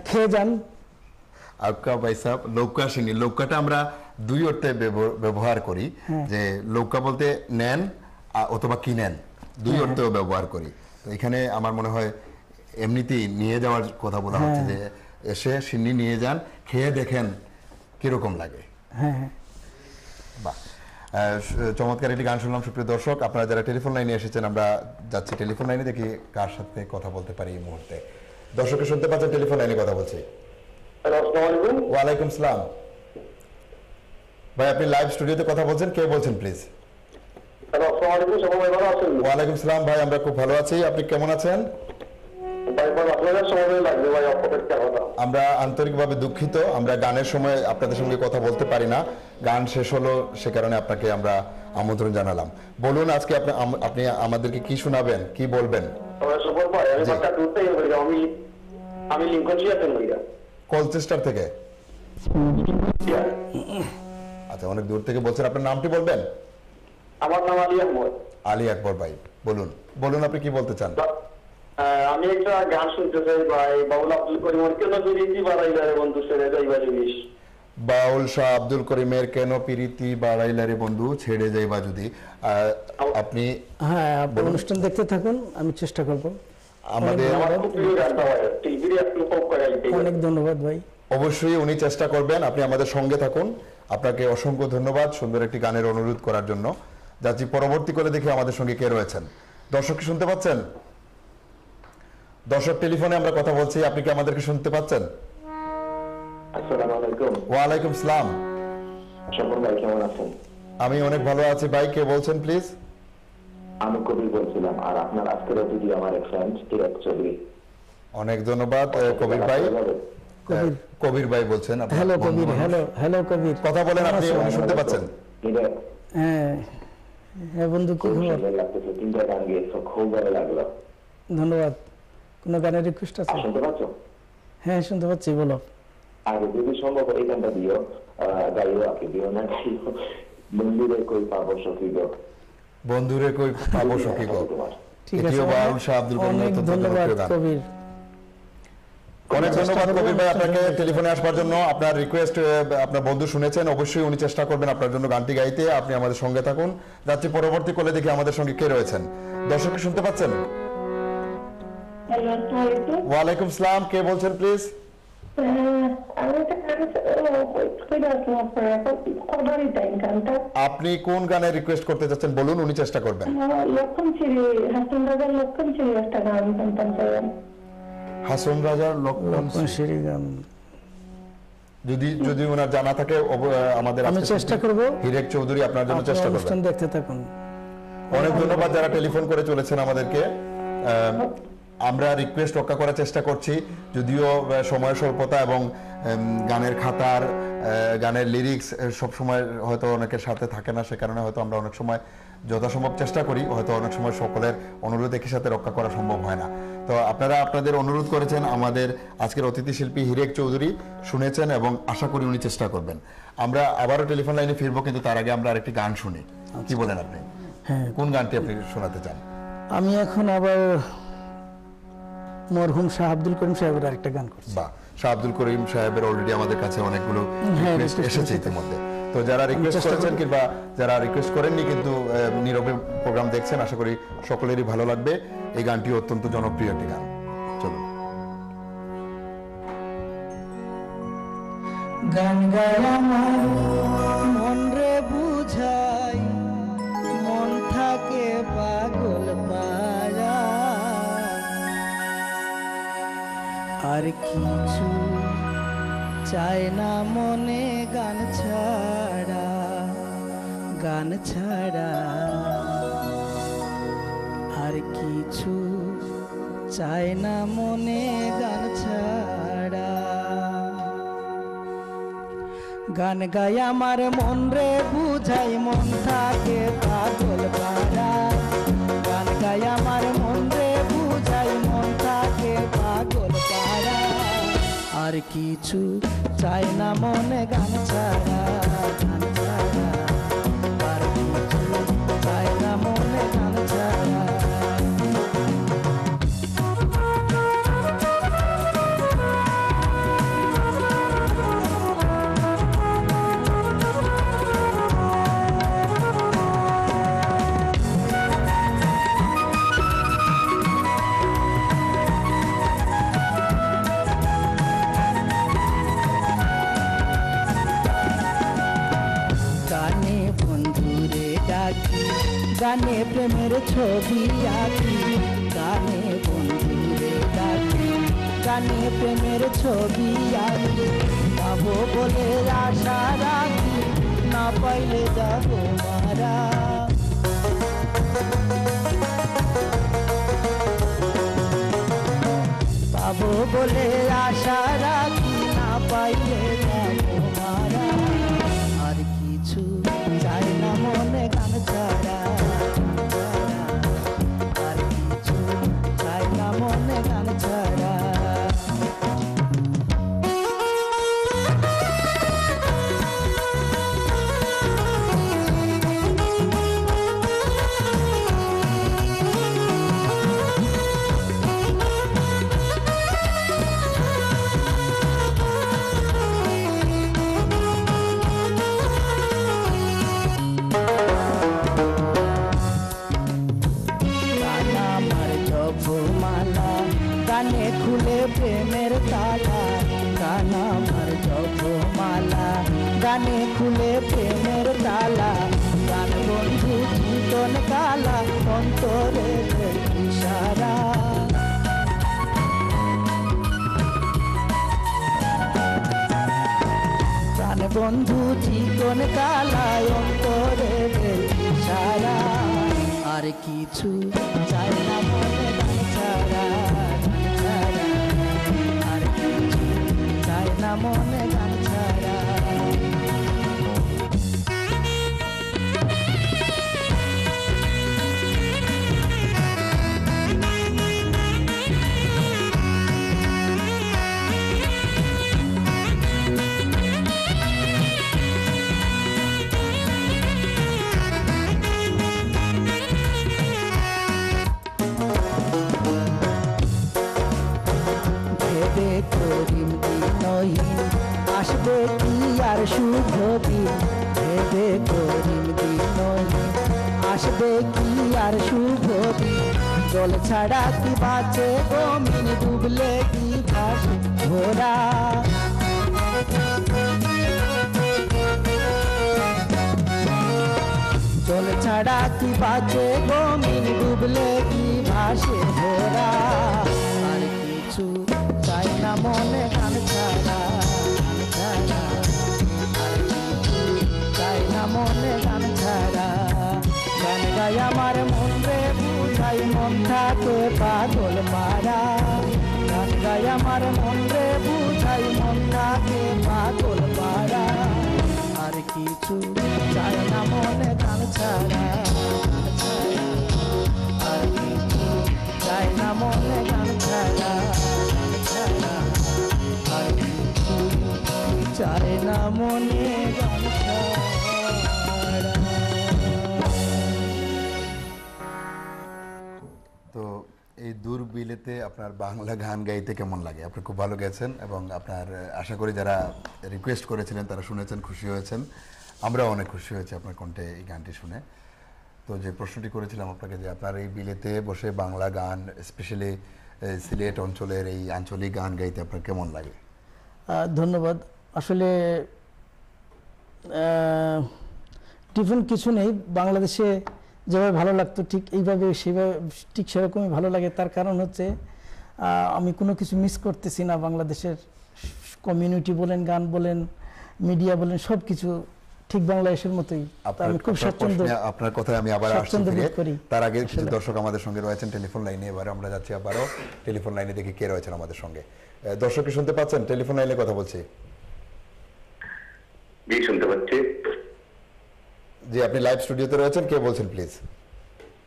[SPEAKER 3] খেয়ে যান।
[SPEAKER 2] আউক্কা বাইসাব লৌকা সিন্নি, লৌকাটা আমরা দুই অর্থে ব্যবহার করি, যে লৌকা বলতে নেন অথবা কিনেন, দুই অর্থেও ব্যবহার করি। তো এখানে আমার মনে হয় এমনিতেই নিয়ে যাওয়ার কথা বলা হচ্ছে, যে এসে সিন্নি নিয়ে যান, খেয়ে দেখেন কিরকম লাগে।
[SPEAKER 3] হ্যাঁ,
[SPEAKER 2] বাহ, চমৎকার একটি গান শুনলাম। সুপ্রিয় দর্শক, আপনারা যারা টেলিফোন লাইনে এসেছেন, আমরা যাচ্ছি টেলিফোন লাইনে, দেখি কার সাথে কথা বলতে পারি এই মুহূর্তে। দর্শকের শুনতে পাচ্ছেন, টেলিফোন লাইনে কথা বলছি। ওয়ালাইকুম সালাম ভাই, আপনি লাইভ স্টুডিওতে কথা বলছেন, কে বলছেন প্লিজ? ওয়ালাইকুম সালাম ভাই, আমরা খুব ভালো আছি, আপনি কেমন আছেন? আমরা আন্তরিকভাবে দুঃখিত, আমরা গানের সময় আপনাদের সঙ্গে কথা বলতে পারি না, গান শেষ হলো, সে কারণে আপনাকে আমরা আমন্ত্রণ জানালাম। বলুন, আজকে আপনি আমাদেরকে কি শোনাবেন, কি বলবেন? কলচেস্টার থেকে? আচ্ছা, অনেক দূর থেকে বলছেন, আপনার নামটি বলবেন?
[SPEAKER 5] আমার নাম আলী আকবর।
[SPEAKER 2] আলী আকবর ভাই, বলুন বলুন, আপনি কি বলতে চান?
[SPEAKER 5] আমি একটা গান শুনতে চাই ভাই, বাউল আব্দুল করিমের কেন পিরিতি বাড়াইলারে বন্ধু ছেড়ে যাইবা জিনিস।
[SPEAKER 2] বাউল শাহ আব্দুল করিমের কেন পিরিতি বাড়াইলারে বন্ধু ছেড়ে যাইবা যদি। আপনি
[SPEAKER 3] হ্যাঁ, আপনি অনুষ্ঠান দেখতে থাকুন, আমি চেষ্টা করব।
[SPEAKER 2] আমাদের
[SPEAKER 3] অনেক ধন্যবাদ ভাই।
[SPEAKER 2] অবশ্যই উনি চেষ্টা করবেন, আপনি আমাদের সঙ্গে থাকুন। আপনাকে অসংখ্য ধন্যবাদ সুন্দর একটি গানের অনুরোধ করার জন্য। যাচ্ছি পরবর্তী করে দেখি আমাদের সঙ্গে কে রয়েছেন। দর্শক কি শুনতে পাচ্ছেন? দর্শক, টেলিফোনে আমরা কথা বলছি, আপনি কি আমাদেরকে শুনতে পাচ্ছেন?
[SPEAKER 5] আসসালামু আলাইকুম।
[SPEAKER 2] ওয়ালাইকুম সালাম।
[SPEAKER 5] স্বপন ভাই কেমন আছেন?
[SPEAKER 2] আমি অনেক ভালো আছি ভাই, কে বলছেন প্লিজ?
[SPEAKER 5] আমি কবির বলছিলাম, আর আপনার আজকের অতিথি আমার এক ফ্রেন্ড তিলক চৌধুরী।
[SPEAKER 2] অনেক ধন্যবাদ কবির ভাই। কবির ভাই বলছেন?
[SPEAKER 3] হ্যালো কবির, হ্যালো কবির,
[SPEAKER 2] কথা বলেন, আপনি শুনতে পাচ্ছেন?
[SPEAKER 3] হ্যাঁ হ্যাঁ বন্ধু, কি খবর?
[SPEAKER 5] তিনটা গান গিয়েছো, খুব ভালো লাগলো।
[SPEAKER 3] ধন্যবাদ। কোনো গানের রিকোয়েস্ট আছে?
[SPEAKER 5] শুনতে পাচ্ছ?
[SPEAKER 3] হ্যাঁ শুনতে পাচ্ছি, বলো।
[SPEAKER 5] আর যদি সম্ভব এই গানটা দিও, গাইও, আকে দিও না গাইও, বন্ধুরে কই পাবো সখী গো।
[SPEAKER 2] বন্ধুরে কই পাবো সখী গো,
[SPEAKER 3] ঠিক আছে,
[SPEAKER 2] বাউল শাহ আব্দুল করিমের
[SPEAKER 3] অনেক ধন্যবাদ কবির।
[SPEAKER 2] অনেক ধন্যবাদ কবির ভাই আপনাকে টেলিফোনে আসবার জন্য। আপনার রিকোয়েস্ট আপনার বন্ধু শুনেছেন, অবশ্যই উনি চেষ্টা করবেন আপনার জন্য গানটি গাইতে। আপনি আমাদের সঙ্গে থাকুন, যাচ্ছি পরবর্তী কলে দেখি আমাদের সঙ্গে কে রয়েছেন। দর্শক শুনতে পাচ্ছেন? ওয়ালাইকুম সালাম, কে বলছেন প্লিজ? আপনি কোন গানের রিকোয়েস্ট করতে চাচ্ছেন বলুন, উনি চেষ্টা করবেন। হাসন রাজার লক্ষণ
[SPEAKER 3] সিঁড়ি গান
[SPEAKER 2] যদি ওনার জানা থাকে আমাদের
[SPEAKER 3] আমি চেষ্টা করব।
[SPEAKER 2] হিরেক চৌধুরী আপনার জন্য চেষ্টা করবেন।
[SPEAKER 3] অনুষ্ঠান দেখতে থাকুন।
[SPEAKER 2] অনেক ধন্যবাদ যারা টেলিফোন করে চলেছেন আমাদেরকে। আমরা রিকোয়েস্ট রক্ষা করার চেষ্টা করছি, যদিও সময় স্বল্পতা এবং গানের খাতার গানের লিরিক্স সব সময় হয়তো অনেকের সাথে থাকে না, সে কারণে হয়তো আমরা অনেক সময় যথাসম্ভব চেষ্টা করি, হয়তো অনেক সময় সকলের অনুরোধ একই সাথে রক্ষা করা সম্ভব হয় না। তো আপনারা আপনাদের অনুরোধ করেছেন, আমাদের আজকের অতিথি শিল্পী হিরেক চৌধুরী শুনেছেন এবং আশা করি উনি চেষ্টা করবেন। আমরা আবারও টেলিফোন লাইনে ফিরবো, কিন্তু তার আগে আমরা আরেকটি গান শুনি। কি বলেন আপনি?
[SPEAKER 3] হ্যাঁ,
[SPEAKER 2] কোন গানটি আপনি শোনাতে চান?
[SPEAKER 3] আমি এখন আবার মরহুম শাহ আব্দুল করিম সাহেবের আরেকটা গান করছি।
[SPEAKER 2] বা শাহ আব্দুল করিম সাহেবের অলরেডি আমাদের কাছে অনেকগুলো
[SPEAKER 3] হ্যাঁ,
[SPEAKER 2] রিকোয়েস্ট
[SPEAKER 3] request
[SPEAKER 2] এসেছে
[SPEAKER 3] এসেছে।
[SPEAKER 2] ইতিমধ্যে। তো যারা রিকোয়েস্ট
[SPEAKER 3] চেষ্টা
[SPEAKER 2] করেছেন
[SPEAKER 3] করব।
[SPEAKER 2] কিংবা যারা রিকোয়েস্ট করেননি কিন্তু নীরবে প্রোগ্রাম দেখছেন, আশা করি সকলেরই ভালো লাগবে। এই গানটি অত্যন্ত জনপ্রিয় একটি গান। চলুন।
[SPEAKER 4] গান গায় আমার মন রে বুঝাই, মন থাকে পাগল পারা, আর কিছু চায় না মনে গান ছাড়া, গান ছাড়া আর কিছু চায় না মনে গান ছাড়া। গান গায় আমার মন রে বুঝাই, মন থাকে পাগল পারা, গান গায় আমার মন রে বুঝাই, মন থাকে পাগল পারা, আর কিছু চাই না মনে গান ছাড়া, গান ছাড়া আর কিছু চাই না মনে গান ছাড়া। গানে বন্ধুরে ডাকি, গানে প্রেমের ছবি আঁকি, গানে বন্ধুরে ডাকি, গানে প্রেমের ছবি আঁকি, পাবো বলে আশা রাখি, না পাইলে যাবো মারা। পাবো বলে আশা রাখি, না পাইলে যাবো মারা, আর কিছু চাই না মনে গান ছাড়া, আর কিছু চাই না মনে গান ছাড়া। গানে খুলে প্রেমের তালা, গান আমার জপমালা, গানে খুলে প্রেমের তালা, গান বন্ধু জীবন কালা, অন্তরে ইশারা। গান বন্ধু জীবন কালা, অন্তরে ইশারা, আর কিছু চাই না মনে গান ছাড়া, গান ছাড়া আর কিছু চাই না মনে গান ছাড়া। ভেবে করিম দিনহীন, আসবে কি আর শুভ দিন, ভেবে করিম দিনহীন, আসবে কি আর শুভ দিন, জল ছাড়া কি বাঁচে গমিন, ডুবলে কি ভাসে ঘোড়া। জল ছাড়া কি বাঁচে গমিন, ডুবলে কি ভাসে ঘোড়া, আর কিছু চাই না মনে গান ছাড়া, গান ছাড়া আর কিছু চাই না মনে গান ছাড়া। গান গায় আমার মন রে বুঝাই, মন থাকে পাগল পারা, গান গায় আমার মন রে বুঝাই, মন থাকে পাগল পারা, আর কিছু চাই না মনে গান ছাড়া আর কিছু চাই না মনে গান ছাড়া আর কিছু চাই না মনে গান ছাড়া।
[SPEAKER 2] তো এই দূর বিলেতে আপনার বাংলা গান গাইতে কেমন লাগে? আপনি খুব ভালো গেছেন এবং আপনার আশা করি যারা রিকোয়েস্ট করেছিলেন তারা শুনেছেন, খুশি হয়েছেন। আমরাও অনেক খুশি হয়েছি আপনার কণ্ঠে এই গানটি শুনে। তো যে প্রশ্নটি করেছিলাম আপনাকে যে আপনার এই বিলেতে বসে বাংলা গান, স্পেশালি সিলেট অঞ্চলের এই আঞ্চলিক গান গাইতে আপনার কেমন লাগে?
[SPEAKER 3] ধন্যবাদ। আসলে ডিফারেন্ট কিছু নেই, বাংলাদেশে যেভাবে ভালো লাগতো ঠিক এইভাবে সেভাবে ঠিক সেরকমই ভালো লাগে। তার কারণ হচ্ছে আমি কোনো কিছু মিস করতেছি না। বাংলাদেশের কমিউনিটি বলেন, গান বলেন, মিডিয়া বলেন, সব কিছু ঠিক বাংলাদেশের মতোই। আমি খুব স্বাচ্ছন্দ্য।
[SPEAKER 2] আপনার কথায় আমি আবার আসছি ফিরে।
[SPEAKER 3] করি।
[SPEAKER 2] তার আগে কিছু দর্শক আমাদের সঙ্গে রয়েছেন টেলিফোন লাইনে। এবার আমরা যাচ্ছি আবারও টেলিফোন লাইনে, দেখি কে রয়েছেন আমাদের সঙ্গে। দর্শক কি শুনতে পাচ্ছেন? টেলিফোন লাইনে কথা বলছি।
[SPEAKER 5] জি, শুনতে পাচ্ছি।
[SPEAKER 2] জি, আপনি লাইভ স্টুডিওতে রয়েছেন, কে বলছেন প্লিজ?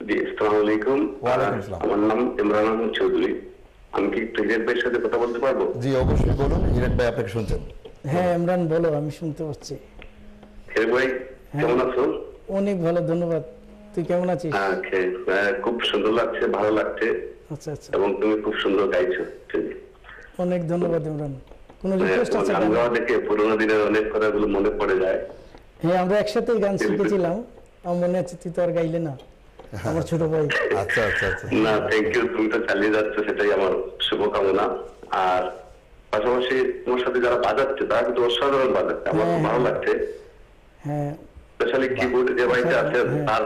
[SPEAKER 5] জি, আসসালামু আলাইকুম।
[SPEAKER 2] ওয়ালাইকুম আসসালাম।
[SPEAKER 5] আমার নাম ইমরান আহমদ চৌধুরী। আমি কি হিরেক ভাইয়ের সাথে কথা বলতে পারবো?
[SPEAKER 2] জি অবশ্যই, বলুন। হিরেক ভাই আপনাকে শুনছেন।
[SPEAKER 3] হ্যাঁ ইমরান বলো, আমি শুনতে পাচ্ছি।
[SPEAKER 5] হিরেক ভাই কেমন আছো?
[SPEAKER 3] অনেক ভালো, ধন্যবাদ। তুই কেমন আছিস?
[SPEAKER 5] খুব সুন্দর লাগছে, ভালো লাগছে।
[SPEAKER 3] আচ্ছা আচ্ছা,
[SPEAKER 5] এবং তুমি খুব সুন্দর গাইছো।
[SPEAKER 3] অনেক ধন্যবাদ ইমরান। কোনো রিকোয়েস্ট আছে?
[SPEAKER 5] গান গাওয়া দেখে পুরোনো দিনের অনেক কথাগুলো মনে পড়ে যায়।
[SPEAKER 3] হ্যাঁ, আমরা একসাথেই গান শিখেছিলাম। আমার মনে আছে, তুই তো আর গাইলে না, আমার ছোট ভাই।
[SPEAKER 2] আচ্ছা আচ্ছা আচ্ছা।
[SPEAKER 5] না, থ্যাংক ইউ, তুমি তো চালিয়ে যাচ্ছ, সেটাই আমার শুভকামনা। আর পাশাপাশি তোমার সাথে যারা বাজাচ্ছে তারা কিন্তু অসাধারণ বাজাচ্ছে, আমার খুব ভালো লাগছে।
[SPEAKER 3] হ্যাঁ,
[SPEAKER 5] স্পেশালি কিবোর্ড যে ভাইটা আছে তার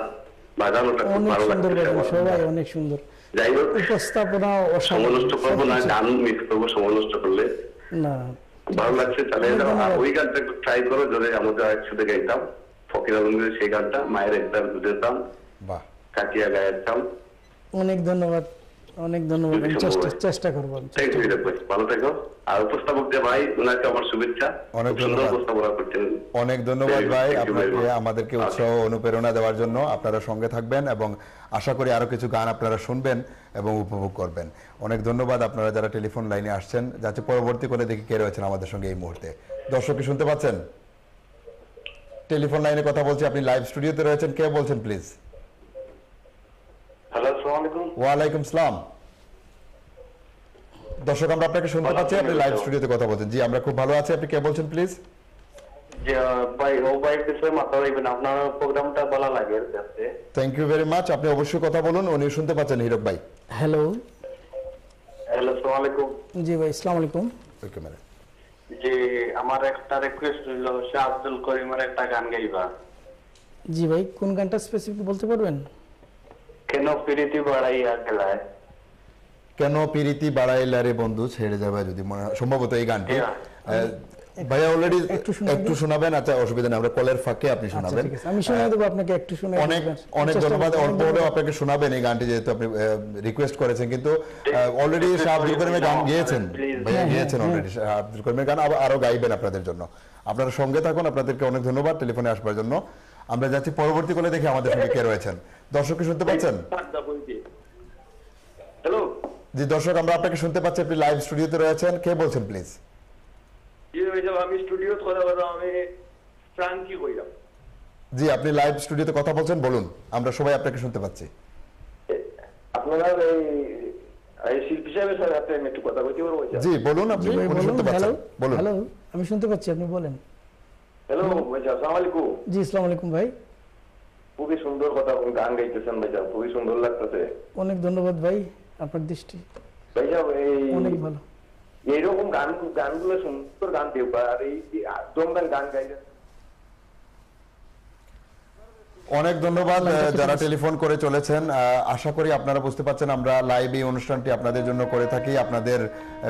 [SPEAKER 5] বাজানোটা খুব
[SPEAKER 3] অনেক
[SPEAKER 5] ভালো
[SPEAKER 3] সুন্দর
[SPEAKER 5] লাগছে
[SPEAKER 3] বাজান,
[SPEAKER 5] আমার।
[SPEAKER 3] সবাই অনেক সুন্দর।
[SPEAKER 5] যাই হোক,
[SPEAKER 3] উপস্থাপনা
[SPEAKER 5] সময় নষ্ট করবো না, গান মিস করবো সময় নষ্ট করলে।
[SPEAKER 3] না,
[SPEAKER 5] খুব ভালো লাগছে, চালিয়ে যাও। আর ওই গানটা একটু ট্রাই করো, যদি আমরা একসাথে গাইতাম ফকির আলমগীরের সেই গানটা, মায়ের একবার দুধের দাম,
[SPEAKER 2] বাহ,
[SPEAKER 5] কাটিয়া গায়ের দাম।
[SPEAKER 3] অনেক ধন্যবাদ, অনেক ধন্যবাদ। আমি চেষ্টা করবো।
[SPEAKER 5] থ্যাংক ইউ, ভালো থেকো। আর উপস্থাপক যে ভাই, ওনাকে আমার শুভেচ্ছা।
[SPEAKER 2] অনেক
[SPEAKER 5] খুব সুন্দর
[SPEAKER 2] ধন্যবাদ।
[SPEAKER 5] উপস্থাপনা করছেন।
[SPEAKER 2] অনেক ধন্যবাদ ভাই
[SPEAKER 5] Thank you very
[SPEAKER 2] আপনাকে,
[SPEAKER 5] much.
[SPEAKER 2] আমাদেরকে উৎসাহ অনুপ্রেরণা দেওয়ার জন্য। আপনারা সঙ্গে থাকবেন এবং আশা করি আরো কিছু গান আপনারা শুনবেন এবং উপভোগ করবেন। অনেক ধন্যবাদ আপনারা যারা টেলিফোন লাইনে আসছেন। যাতে পরবর্তী করে দেখি কে রয়েছেন আমাদের সঙ্গে এই মুহূর্তে। দর্শক কি শুনতে পাচ্ছেন? টেলিফোন লাইনে কথা বলছি, আপনি লাইভ স্টুডিওতে রয়েছেন, কে বলছেন প্লিজ?
[SPEAKER 5] হ্যালো, আসসালামু আলাইকুম।
[SPEAKER 2] ওয়ালাইকুম সালাম। দর্শক আমরা আপনাকে শুনতে পাচ্ছি, আপনি লাইভ স্টুডিওতে কথা বলছেন। জি, আমরা খুব ভালো আছি। আপনি কে বলছেন প্লিজ?
[SPEAKER 5] ভাই, ও ভাই বিষয়ে মাথা রাখবেন, আপনার প্রোগ্রামটা ভালো লাগে এর কাছে।
[SPEAKER 2] Thank you very much. আপনি অবশ্যই কথা বলুন, উনি শুনতে পাচ্ছেন হিরক ভাই।
[SPEAKER 3] হ্যালো।
[SPEAKER 5] হ্যালো, আসসালামু আলাইকুম।
[SPEAKER 3] জি ভাই, আসসালামু আলাইকুম।
[SPEAKER 2] Okay madam.
[SPEAKER 5] যে আমার একটা রিকোয়েস্ট হলো, শাহ আব্দুল করিমের একটা গান গাইবা।
[SPEAKER 3] জি ভাই, কোন গানটা স্পেসিফিক বলতে পারবেন?
[SPEAKER 5] কেন প্রীতি বাড়াইয়া গেলায়।
[SPEAKER 2] কেন প্রীতি বাড়াইলা রে বন্ধু ছেড়ে যাবে, যদি মনে হয় সম্ভবত এই গানটি। ভাইয়া অলরেডি একটু শোনাবেন? আচ্ছা, অসুবিধা নেই, আমরা কলের ফাঁকে আপনি শোনাবেন।
[SPEAKER 3] ঠিক আছে, আমি শোনাই দেবো আপনাকে, একটু শুনে।
[SPEAKER 2] অনেক অনেক ধন্যবাদ। অল্প হলেও আপনাকে শোনাবেন এই গানটি, যেহেতু আপনি রিকোয়েস্ট করেছেন। কিন্তু অলরেডি শাহ আব্দুল করিমের গান গিয়েছেন, ভাইয়া গিয়েছেন অলরেডি শাহ আব্দুল করিমের গান, আরো গাইবেন আপনাদের জন্য। আপনারা সঙ্গে থাকুন, আপনাদেরকে অনেক ধন্যবাদ টেলিফোনে আসবার জন্য। আমরা যাচ্ছি পরবর্তী কলে, দেখি আমাদের সঙ্গে কে রয়েছেন। দর্শক কি শুনতে পাচ্ছেন?
[SPEAKER 5] হ্যালো।
[SPEAKER 2] জি দর্শক, আমরা আপনাকে শুনতে পাচ্ছি, আপনি লাইভ স্টুডিওতে রয়েছেন, কে বলছেন প্লিজ?
[SPEAKER 5] জি ভাই, আমি স্টুডিও কথা বলবো, আমি ফ্রাঙ্কি কইলাম।
[SPEAKER 2] জি, আপনি লাইভ স্টুডিওতে কথা বলছেন, বলুন, আমরা সবাই আপনাকে শুনতে পাচ্ছি।
[SPEAKER 5] আপনারা এই শিল্পী সাহেবের সাথে আপনি একটু কথা বলতে পারবো?
[SPEAKER 2] জি বলুন, আপনি শুনতে পাচ্ছেন, বলুন।
[SPEAKER 3] হ্যালো, আমি শুনতে পাচ্ছি, আপনি বলেন।
[SPEAKER 5] হ্যালো ভাই, আসসালামু আলাইকুম।
[SPEAKER 3] জি, আসসালামু আলাইকুম ভাই।
[SPEAKER 5] খুবই সুন্দর কথা, গান গাইতেছেন ভাইজান, খুবই সুন্দর লাগতেছে।
[SPEAKER 3] অনেক ধন্যবাদ ভাই, আপনার দৃষ্টি
[SPEAKER 5] ভাইজান
[SPEAKER 3] অনেক ভালো।
[SPEAKER 5] এইরকম গানগুলো সুন্দর গান দেব, আর এই দমদার গান গাইলেন।
[SPEAKER 2] অনেক ধন্যবাদ যারা টেলিফোন করে চলেছেন। আশা করি আপনারা বুঝতে পারছেন, আমরা লাইভ এই অনুষ্ঠানটি আপনাদের জন্য করে থাকি, আপনাদের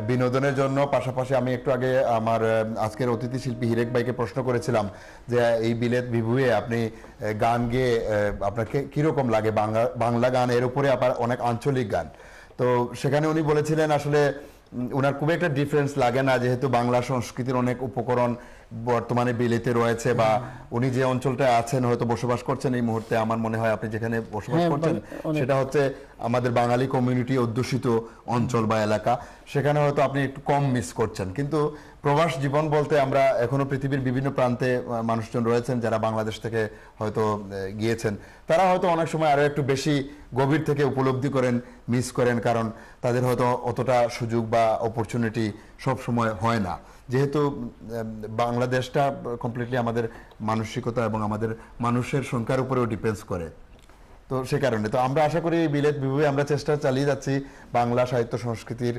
[SPEAKER 2] বিনোদনের জন্য। পাশাপাশি আমি একটু আগে আমার আজকের অতিথি শিল্পী হিরেক ভাইকে প্রশ্ন করেছিলাম যে এই বিলেত বিভুয়ে আপনি গান গেয়ে আপনাকে কিরকম লাগে, বাংলা গান, এর উপরে আবার অনেক আঞ্চলিক গান। তো সেখানে উনি বলেছিলেন আসলে ওনার খুব একটা ডিফারেন্স লাগে না, যেহেতু বাংলা সংস্কৃতির অনেক উপকরণ বর্তমানে বিলেতে রয়েছে বা উনি যে অঞ্চলটা আছেন হয়তো বসবাস করছেন এই মুহূর্তে, আমার মনে হয় আপনি যেখানে বসবাস
[SPEAKER 3] হ্যাঁ,
[SPEAKER 2] করছেন
[SPEAKER 3] অনেক।
[SPEAKER 2] সেটা হচ্ছে আমাদের বাঙালি কমিউনিটি অধ্যুষিত অঞ্চল বা এলাকা, সেখানে হয়তো আপনি একটু কম মিস করছেন। কিন্তু প্রবাস জীবন বলতে আমরা এখনো পৃথিবীর বিভিন্ন প্রান্তে মানুষজন রয়েছেন যারা বাংলাদেশ থেকে হয়তো গিয়েছেন, তারা হয়তো অনেক সময় আরো একটু বেশি গভীর থেকে উপলব্ধি করেন, মিস করেন, কারণ তাদের হয়তো অতটা সুযোগ বা অপরচুনিটি সব সময় হয় না, যেহেতু বাংলাদেশটা কমপ্লিটলি আমাদের মানসিকতা এবং আমাদের মানুষের সংখ্যার উপরেও ডিপেন্ডস করে। তো সে কারণে তো আমরা আশা করি এই বিলেত বিভুয়ে আমরা চেষ্টা চালিয়ে যাচ্ছি বাংলা সাহিত্য সংস্কৃতির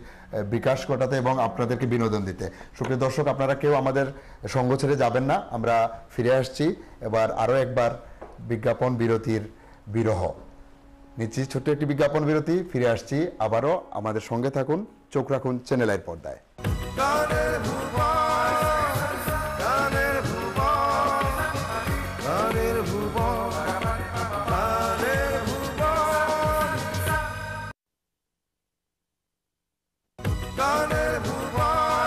[SPEAKER 2] বিকাশ ঘটাতে এবং আপনাদেরকে বিনোদন দিতে। সুপ্রিয় দর্শক, আপনারা কেউ আমাদের সঙ্গ ছেড়ে যাবেন না, আমরা ফিরে আসছি এবার আরো একবার বিজ্ঞাপন বিরতির বিরহ নিচ্ছি। ছোট্ট একটি বিজ্ঞাপন বিরতি, ফিরে আসছি আবারও, আমাদের সঙ্গে থাকুন, চোখ রাখুন চ্যানেল আইয়ের পর্দায়।
[SPEAKER 1] গানের ভুবন, গানের ভুবন, গানের ভুবন, গানের ভুবন, গানের ভুবন,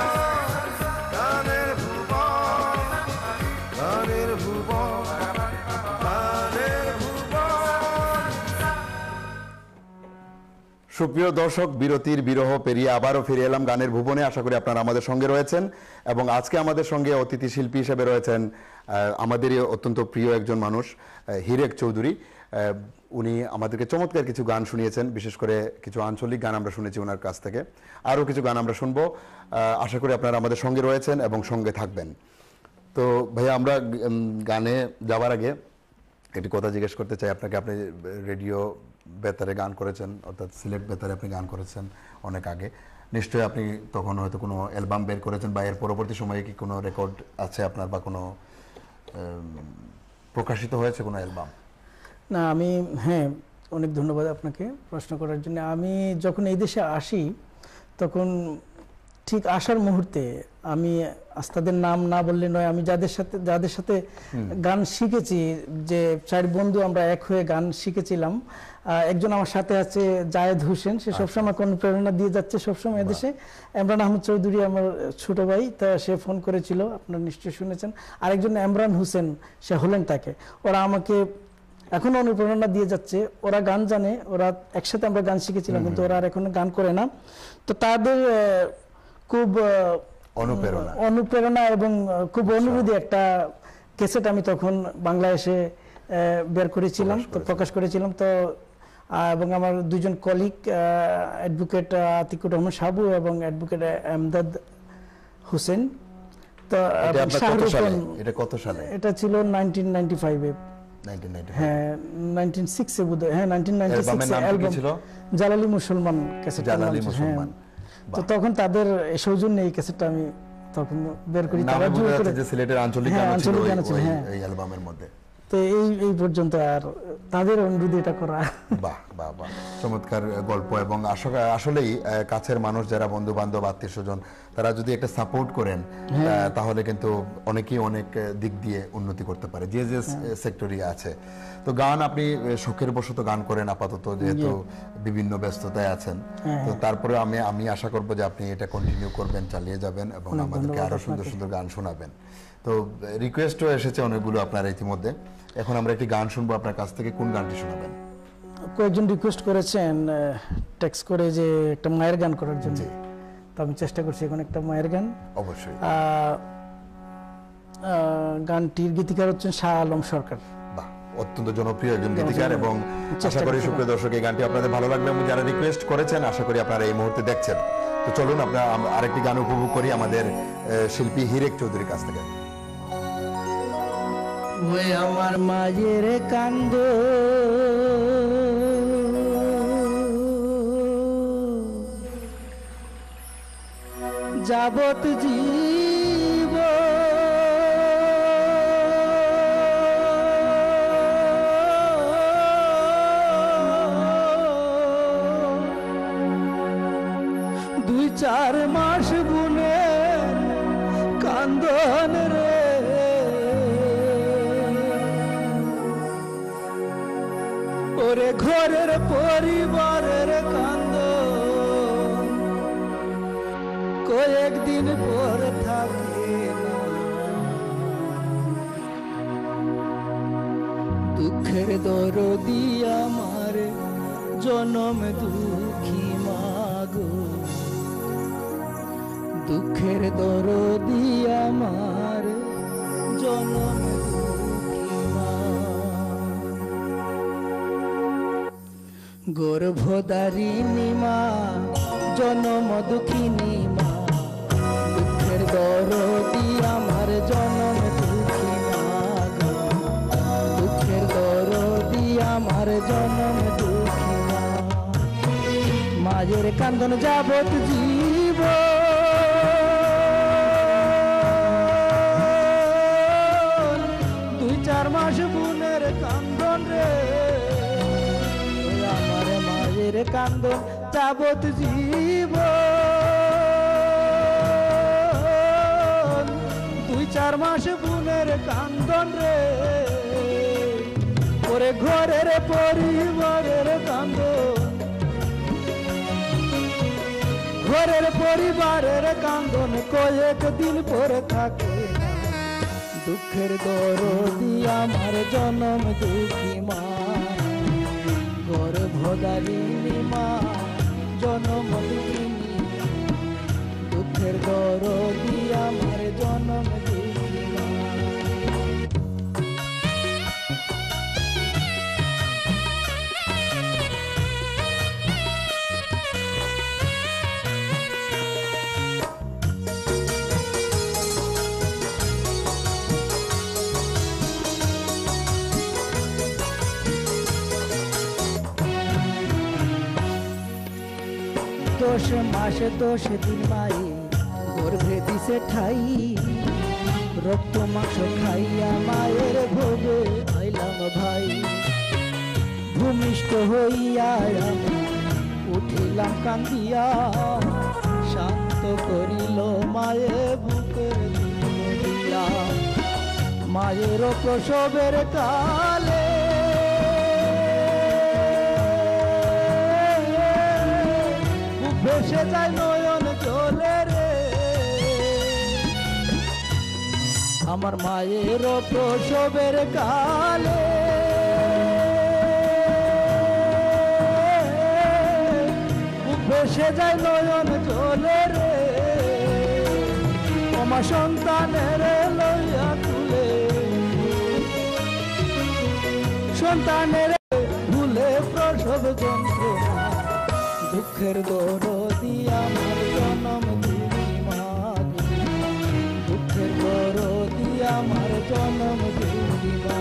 [SPEAKER 1] গানের ভুবন, গানের ভুবন, গানের ভুবন।
[SPEAKER 2] সুপ্রিয় দর্শক, বিরতির বিরহ পেরিয়ে আবারও ফিরে এলাম গানের ভুবনে। আশা করি আপনারা আমাদের সঙ্গে রয়েছেন এবং আজকে আমাদের সঙ্গে অতিথি শিল্পী হিসেবে রয়েছেন আমাদেরই অত্যন্ত প্রিয় একজন মানুষ, হিরেক চৌধুরী। উনি আমাদেরকে চমৎকার কিছু গান শুনিয়েছেন, বিশেষ করে কিছু আঞ্চলিক গান আমরা শুনেছি ওনার কাছ থেকে, আরও কিছু গান আমরা শুনবো। আশা করি আপনারা আমাদের সঙ্গে রয়েছেন এবং সঙ্গে থাকবেন। তো ভাইয়া, আমরা গানে যাওয়ার আগে একটি কথা জিজ্ঞেস করতে চাই আপনাকে। আপনি রেডিও বেতারে গান করেছেন, অর্থাৎ সিলেট বেতারে আপনি গান করেছেন অনেক আগে, নিশ্চয়ই আপনি তখন হয়তো কোনো অ্যালবাম বের করেছেন বা এর পরবর্তী সময়ে কি কোনো রেকর্ড আছে আপনার বা কোনো প্রকাশিত হয়েছে কোনো অ্যালবাম?
[SPEAKER 3] না, আমি হ্যাঁ, অনেক ধন্যবাদ আপনাকে প্রশ্ন করার জন্য। আমি যখন এই দেশে আসি তখন ঠিক আসার মুহূর্তে আমি আস্তাদের নাম না বললে নয়, আমি যাদের সাথে গান শিখেছি, যে 4 বন্ধু আমরা এক হয়ে গান শিখেছিলাম, একজন আমার সাথে আছে জায়েদ হোসেন, সে সবসময় অনুপ্রেরণা দিয়ে যাচ্ছে সবসময় এদেশে। ইমরান আহমেদ চৌধুরী আমার ছোট ভাই, তা সে ফোন করেছিল, আপনারা নিশ্চয়ই শুনেছেন। আরেকজন ইমরান হোসেন, সে হলেন তাকে। ওরা আমাকে এখনো অনুপ্রেরণা দিয়ে যাচ্ছে, ওরা গান জানে, ওরা একসাথে আমরা গান শিখেছিলাম, কিন্তু ওরা আর এখন গান করে না। তো তাদের খুব অনুপ্রেরণা এবং খুব অনুরোধী একটা ক্যাসেট আমি তখন বাংলাদেশে বের করেছিলাম, তো প্রকাশ করেছিলাম। তো এবং আমার 2জন কলিগ, অ্যাডভোকেট আতিকুর রহমান সাবু এবং অ্যাডভোকেট আমদাদ হোসেন। তো
[SPEAKER 2] এটা কত সালে?
[SPEAKER 3] এটা ছিল 1995-এ। হ্যাঁ, 1996-এ বোধহয়। হ্যাঁ, 1996 অ্যালবাম জালালি মুসলমান ক্যাসেট। তো তখন তাদের সৌজন্যে এই ক্যাসেটটা আমি তখন বের করি। তারা জোর করে
[SPEAKER 2] যে সিলেটের আঞ্চলিক গান ছিল এই অ্যালবামের মধ্যে।
[SPEAKER 3] তো এই পর্যন্ত আর তাদের অনুরোধ এটা করা।
[SPEAKER 2] বাহ বাহ বাহ, চমৎকার গল্প। এবং আসলেই কাছের মানুষ যারা, বন্ধু বান্ধব, আত্মীয় স্বজন, তারা যদি একটা সাপোর্ট করেন তাহলে কিন্তু অনেকেই অনেক দিক দিয়ে উন্নতি করতে পারে, যে যে সেক্টরই আছে। তো গান আপনি শখের বশত গান করেন আপাতত, যেহেতু বিভিন্ন ব্যস্ততায় আছেন। তো তারপরে আমি আশা করব যে আপনি এটা কন্টিনিউ করবেন, চালিয়ে যাবেন এবং আমাদেরকে আরো সুন্দর সুন্দর গান শোনাবেন। তো রিকোয়েস্টও এসেছে অনেকগুলো আপনার ইতিমধ্যে। এখন আমরা একটি গান শুনবো আপনার কাছ থেকে, কোন গানটি শোনাবেন?
[SPEAKER 3] কয়েকজন রিকোয়েস্ট করেছেন টেক্সট করে যে একটা মায়ের গান করার জন্য, তো আমি চেষ্টা করছি এখন একটা মায়ের গান।
[SPEAKER 2] অবশ্যই।
[SPEAKER 3] গানটির গীতিকার হচ্ছেন শাহ আলম সরকার।
[SPEAKER 2] বাহ, অত্যন্ত জনপ্রিয় একজন গীতিকার এবং আশা করি সুপ্রিয় দর্শক এই গানটি আপনাদের ভালো লাগবে এবং যারা রিকোয়েস্ট করেছেন আশা করি আপনারা এই মুহূর্তে দেখছেন। তো চলুন আমরা আরেকটি গান উপভোগ করি আমাদের শিল্পী হিরেক চৌধুরীর কাছ থেকে।
[SPEAKER 4] ওই আমার মায়ের কান্দ যাবত জীব দুই চার মাস বুনে কান্দন রে ওরে ঘরের পরিবারের কান্দ কয়েকদিন পর থাকে না দুঃখের দরদি আমার জনম দুঃখী মাগো, দুঃখের দরদি আমার জনম দুঃখী মা। গর্ভধারিণী মা জনম দুঃখিনী মা, দুঃখের দরদি আমার জনম দুঃখী মা গো, দুঃখের দরদি আমার জনম দুঃখী মা। মায়ের কান্দন যাবত জীব, দুই চার মাস বোনের কান্দন রে, আমার মায়ের কান্দন যাবত জীব, দুই চার মাস বোনের কান্দন রে, ওরে ঘরের পরিবারের কান্দন, ঘরের পরিবারের কান্দন কয়েক দিন পরে থাকে। দুঃখের দরদি আমার জনম দুঃখী মা, গর্ভধারিণী মা জনম দুঃখিনী, দুঃখের দরদি আমার জনম দুঃখী মা। দশ মাসে 10 দিন মায়ে গর্ভে দিছে ঠাই, রক্ত মাংস খাইয়া মায়ের ভোগে আইলাম ভাই। ভূমিষ্ঠ হইয়া আমি উঠিলাম কান্দিয়া, শান্ত করিল মায়ে বুকের দুধ দিয়া। মায়ের প্রসবের কালে ভেসে যায় নয়ন জলে রে, আমার মায়ের প্রসবের কালে ভেসে যায় নয়ন জলে রে, আমার সন্তানের লইয়া তুলে, সন্তানের ভুলে প্রসব যন্ত্রণা। দুঃখের দরদি আমার জনম দুঃখী মা, দুঃখের দরদি আমার জনম দুঃখী মা।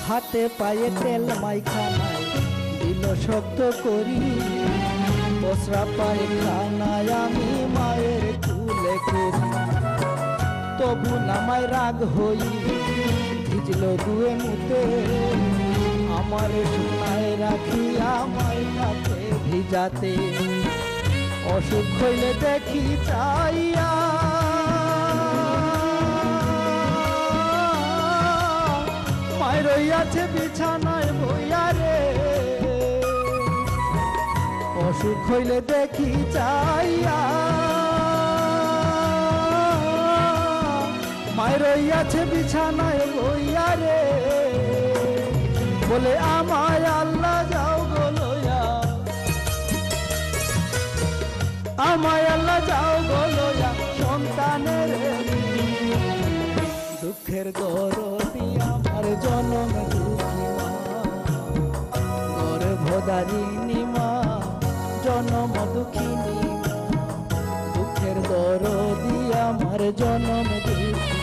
[SPEAKER 4] হাতে পায়ে তেল মাইখানায় দিল শব্দ করি, বসরা পায়ে খানায় আমি মায়ের কুলে করি। তবু নামায় রাগ হই ভিজল দুয়ে মুতে, আমার সোনায় রাখি আমায় কাছে ভিজাতে। অসুখ হইলে দেখি চাইয়া মায় রইয়াছে বিছানায় বইয়া রে, অসুখ হইলে দেখি চাইয়া মায় রইয়াছে বিছানায় বইয়া রে, বলে আমায় আল্লাহ যাও গো লইয়া, আমায় আল্লাহ যাও গো লইয়া সন্তানের। দুঃখের দরদি আমার জনম দুঃখী মা, গর্ভধারিণী মা জনম দুঃখিনী, দুঃখের দরদি আমার জনম দুঃখী মা।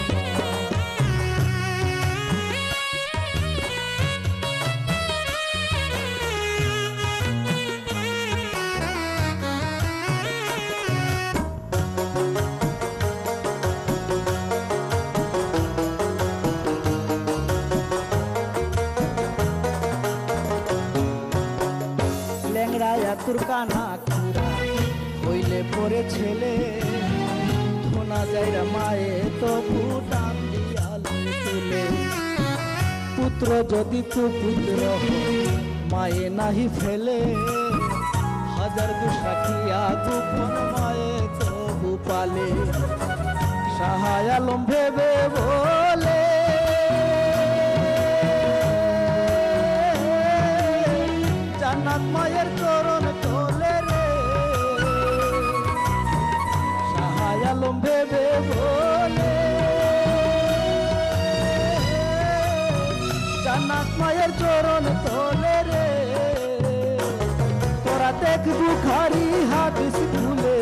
[SPEAKER 4] বাছুর কানা কুড়া হইলে পরে ছেলে শোনা যায় রে মায়ে তবু টান দিয়ালে তুলে পুত্র যদি তু পুত্র মায়ে নাহি ফেলে হাজার দুঃসাখিয়া গোপন মায়ে তবু পালে সাহায় আলম ভেবে বলে জান্নাত মায়ের চরণ তোলে রে সাহায় আলম ভেবে বলে জান্নাত মায়ের চরণ তোলে রে তোরা দেখ বুখারি হাদিস খুলে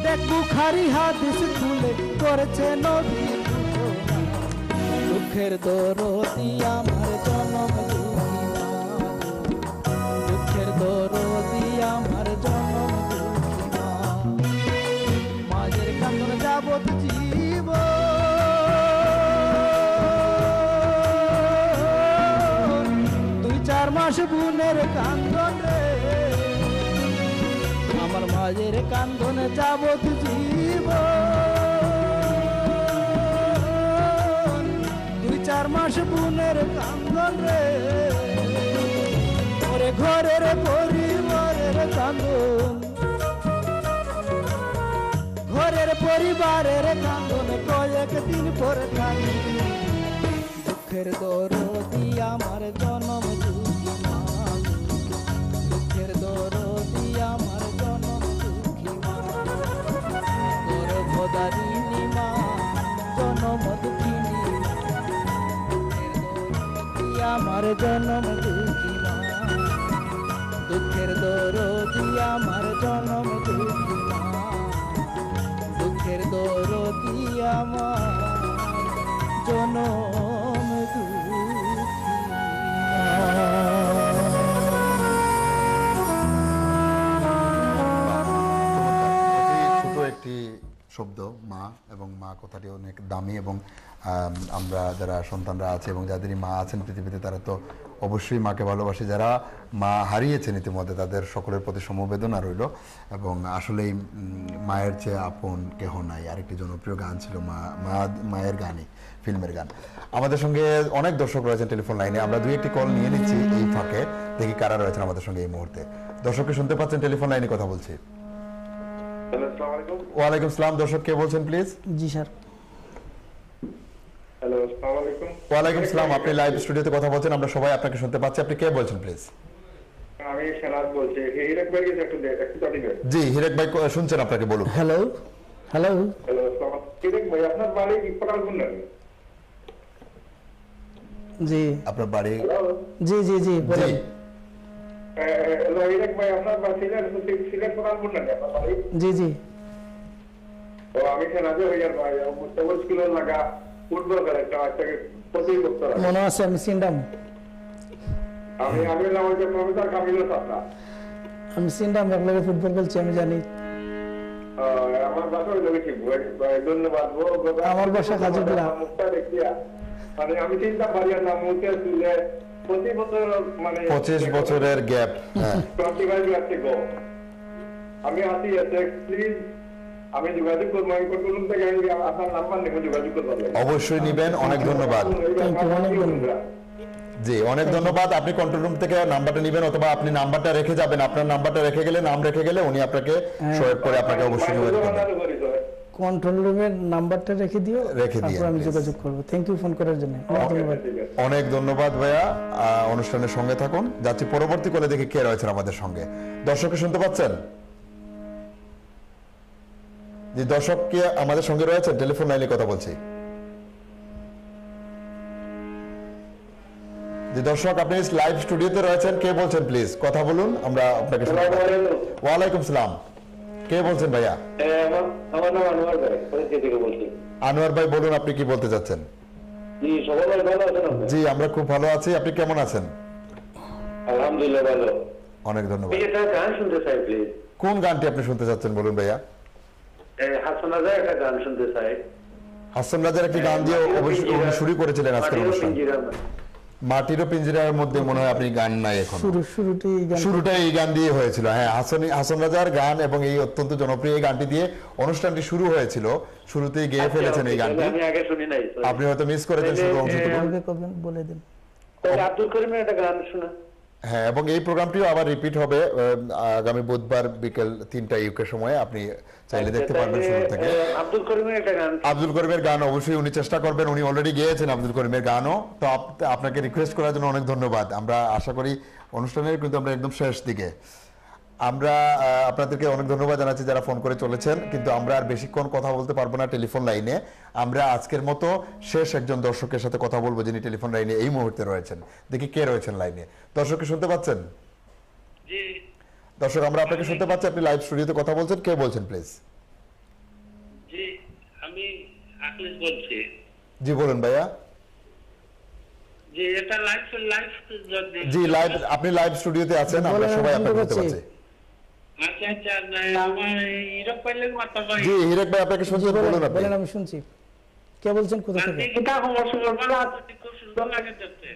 [SPEAKER 4] দেখ বুখারি হাদিস খুলে করেছে নবী দুঃখের দরদি আমার জনম দুঃখী মা দুঃখের দরদি আমার জনম দুঃখী মা মাঝের কান্দন যাবত জীব দুই চার মাস বুনের কান্দন রে আমার মাঝের কান্দন যাবত জীব দুই চার মাস বুনের কান্দন রে ওরে ঘরের পরিবারের কান্দন ঘরের পরিবারের কান্দন কয়েকদিন পরে থাকি দুঃখের দরদি আমার জনম দুঃখী মা দুঃখের দরদি আমার জনম দুঃখী মা গর্ভধারিণী মা জনম দুঃখিনী আমার জনম দুঃখী মা দুঃখের দরদি আমার জনম দুঃখী মা দুঃখের দরদি আমার জনম দুঃখী
[SPEAKER 2] ছোট একটি শব্দ মা, এবং মা কথাটি অনেক দামি, এবং আমরা যারা সন্তানরা আছে এবং যাদেরই মা আছেন পৃথিবীতে তারা তো অবশ্যই মাকে ভালোবাসে। যারা মা হারিয়েছেন ইতিমধ্যে তাদের সকলের প্রতি সমবেদনা রইল, এবং আসলেই মায়ের চেয়ে আপন কেহ নাই। আরেকটি জনপ্রিয় গান ছিল মায়ের গানই, ফিল্মের গান। আমাদের সঙ্গে অনেক দর্শক রয়েছেন টেলিফোন লাইনে, আমরা দুই একটি কল নিয়ে নিচ্ছি এই ফাঁকে, দেখি কারা রয়েছেন আমাদের সঙ্গে এই মুহূর্তে। দর্শককে শুনতে পাচ্ছেন, টেলিফোন লাইনে কথা বলছি। ওয়ালাইকুম সালাম। দর্শক কে বলছেন প্লিজ?
[SPEAKER 3] G sir.
[SPEAKER 7] হ্যালো, আসসালামু আলাইকুম।
[SPEAKER 2] ওয়ালাইকুম সালাম। আপনি লাইভ স্টুডিওতে কথা বলছেন, আমরা সবাই আপনাকে শুনতে পাচ্ছি। আপনি কে বলছেন প্লিজ?
[SPEAKER 7] আমি সেনাজ বলছি। হিরেক ভাই একটু টপিক।
[SPEAKER 2] জি হিরেক ভাই শুনছেন, আপনাকে বলুন।
[SPEAKER 3] হ্যালো হ্যালো
[SPEAKER 7] হ্যালো, হিরেক ভাই আপনার বাড়ি কোথায় নাকি?
[SPEAKER 3] জি
[SPEAKER 2] আপনার বাড়ি?
[SPEAKER 3] জি জি জি বলেন।
[SPEAKER 7] হ্যালো হিরেক ভাই, আপনার বাড়ি সিলেট কোথায় নাকি আপনার বাড়ি?
[SPEAKER 3] জি জি।
[SPEAKER 7] তো আমি সেনাজে হইয়ার ভাই মুস্তাফা স্কুলের লাগা ফুটবল খেলে থেকে প্রতি বছর
[SPEAKER 3] মনে আছে, আমি চিনতাম।
[SPEAKER 7] আমি নাম হচ্ছে প্রফেসর কামিল সাপনা।
[SPEAKER 3] আমি চিনতাম, একলগে ফুটবল খেলছি, আমি জানি।
[SPEAKER 7] আমার বাসা হইলো কি ধন্যবাদ।
[SPEAKER 3] আমার বাসা খাজুরগুলা।
[SPEAKER 7] মুখটা দেখিয়া মানে আমি চিন্তা পারি না মুখে তুলে প্রতি বছর মানে
[SPEAKER 2] 25 বছরের গ্যাপ।
[SPEAKER 7] আমি আসি প্লিজ, আমি যোগাযোগ করবো। আমি কন্ট্রোল থেকে আপনার নাম্বার নেব, যোগাযোগ করবো।
[SPEAKER 2] অবশ্যই নিবেন। অনেক ধন্যবাদ। জি অনেক ধন্যবাদ। আপনি কন্ট্রোল রুম থেকে নাম্বারটা নেবেন, অথবা আপনি নাম্বারটা রেখে যাবেন। আপনার নাম্বারটা রেখে গেলে, নাম রেখে গেলে উনি আপনাকে সোয়েব করে আপনাকে অবশ্যই যোগাযোগ করবেন।
[SPEAKER 3] কন্ট্রোল রুমের নাম্বারটা রেখে দিও,
[SPEAKER 2] রেখে দিও,
[SPEAKER 3] তারপর আমি যোগাযোগ করব। থ্যাংক ইউ ফোন করার জন্য। ধন্যবাদ।
[SPEAKER 2] অনেক ধন্যবাদ ভাইয়া। অনুষ্ঠানের সঙ্গে থাকুন। যাচ্ছি পরবর্তী কলে, দেখি কে রয়েছেন আমাদের সঙ্গে। দর্শককে শুনতে পাচ্ছেন? জি দর্শক কে আমাদের সঙ্গে রয়েছেন? টেলিফোন লাইনে কথা বলছি। জি দর্শক, আপনি লাইভ স্টুডিওতে রয়েছেন, কে বলছেন প্লিজ কথা বলুন, আমরা আপনাকে শুনতে পাচ্ছি। ওয়ালাইকুম সালাম। কে বলছেন ভাইয়া?
[SPEAKER 7] আমার নাম আনোয়ার ভাই, থেকে বলছি।
[SPEAKER 2] আনোয়ার ভাই বলুন, আপনি কি বলতে চাচ্ছেন?
[SPEAKER 7] জি সবাই ভালো আছেন?
[SPEAKER 2] জি আমরা খুব ভালো আছি, আপনি কেমন আছেন?
[SPEAKER 7] আলহামদুলিল্লাহ ভালো।
[SPEAKER 2] অনেক ধন্যবাদ।
[SPEAKER 7] একটা গান শুনতে চাই প্লিজ।
[SPEAKER 2] কোন গানটি আপনি শুনতে চাচ্ছেন বলুন ভাইয়া?
[SPEAKER 7] হাসান রাজার একটা গান শুনতে চাই।
[SPEAKER 2] হাসান রাজার একটি গান দিয়ে অবশ্যই শুরু করেছিলেন আজকের অনুষ্ঠান। মাটিরও পিঞ্জরার মধ্যে মনে হয় আপনি গান নাই এখন। শুরুটা এই গান দিয়ে হয়েছিল। হ্যাঁ, হাসান রাজার গান এবং এই অত্যন্ত জনপ্রিয় এই গানটি দিয়ে অনুষ্ঠানটি শুরু হয়েছিল। শুরুতেই গেয়ে ফেলেছেন এই গানটি।
[SPEAKER 7] আমি আগে শুনি নাই।
[SPEAKER 2] আপনি হয়তো মিস করেছেন শুরু অংশটুকু।
[SPEAKER 3] বলে দিন।
[SPEAKER 7] আব্দুল করিমের একটা গান শোনা।
[SPEAKER 2] হ্যাঁ, এবং এই প্রোগ্রামটিও আবার রিপিট হবে আগামী বুধবার বিকেল 3টা ইউকে সময়ে। আপনি চাইলে দেখতে পারবেন শুরু থেকে।
[SPEAKER 7] আব্দুল করিমের একটা গান।
[SPEAKER 2] আব্দুল করিমের গান অবশ্যই উনি চেষ্টা করবেন, উনি অলরেডি গেয়েছেন আব্দুল করিমের গানও। তো আপনাকে রিকোয়েস্ট করার জন্য অনেক ধন্যবাদ। আমরা আশা করি অনুষ্ঠানের কিন্তু আমরা একদম শেষ দিকে। আমরা আপনাদেরকে অনেক ধন্যবাদ জানাচ্ছি যারা ফোন করে চলেছেন, কিন্তু আমরা আর বেশিক্ষণ কথা বলতে পারবো না টেলিফোন লাইনে। আমরা আজকের মতো শেষ একজন দর্শকের সাথে কথা বলবো যিনি টেলিফোন লাইনে এই মুহূর্তে রয়েছেন। দেখি কে রয়েছেন লাইনে। দর্শককে শুনতে পাচ্ছেন?
[SPEAKER 8] জি
[SPEAKER 2] দর্শক, আমরা আপনাকে শুনতে পাচ্ছি। আপনি লাইভ স্টুডিওতে কথা বলছেন। কে বলছেন প্লিজ?
[SPEAKER 8] জি, আমি আখলিস বলছি।
[SPEAKER 2] জি বলুন ভাইয়া।
[SPEAKER 8] জি, এটা লাইভ
[SPEAKER 2] জি লাইভ, আপনি লাইভ স্টুডিওতে আছেন, আমরা সবাই আপনাকে শুনতে পাচ্ছি।
[SPEAKER 8] আচ্ছা আচ্ছা, আমার হিরক পাইলে মাথা ভাই।
[SPEAKER 2] জি হিরক ভাই, আপনাকে শুনতে বলুন। আপনি
[SPEAKER 3] বলেন, আমি শুনছি। কে বলছেন, কোথা থেকে?
[SPEAKER 8] এটা খবর শুনলাম, ভালো আছে, খুব সুন্দর লাগে দেখতে।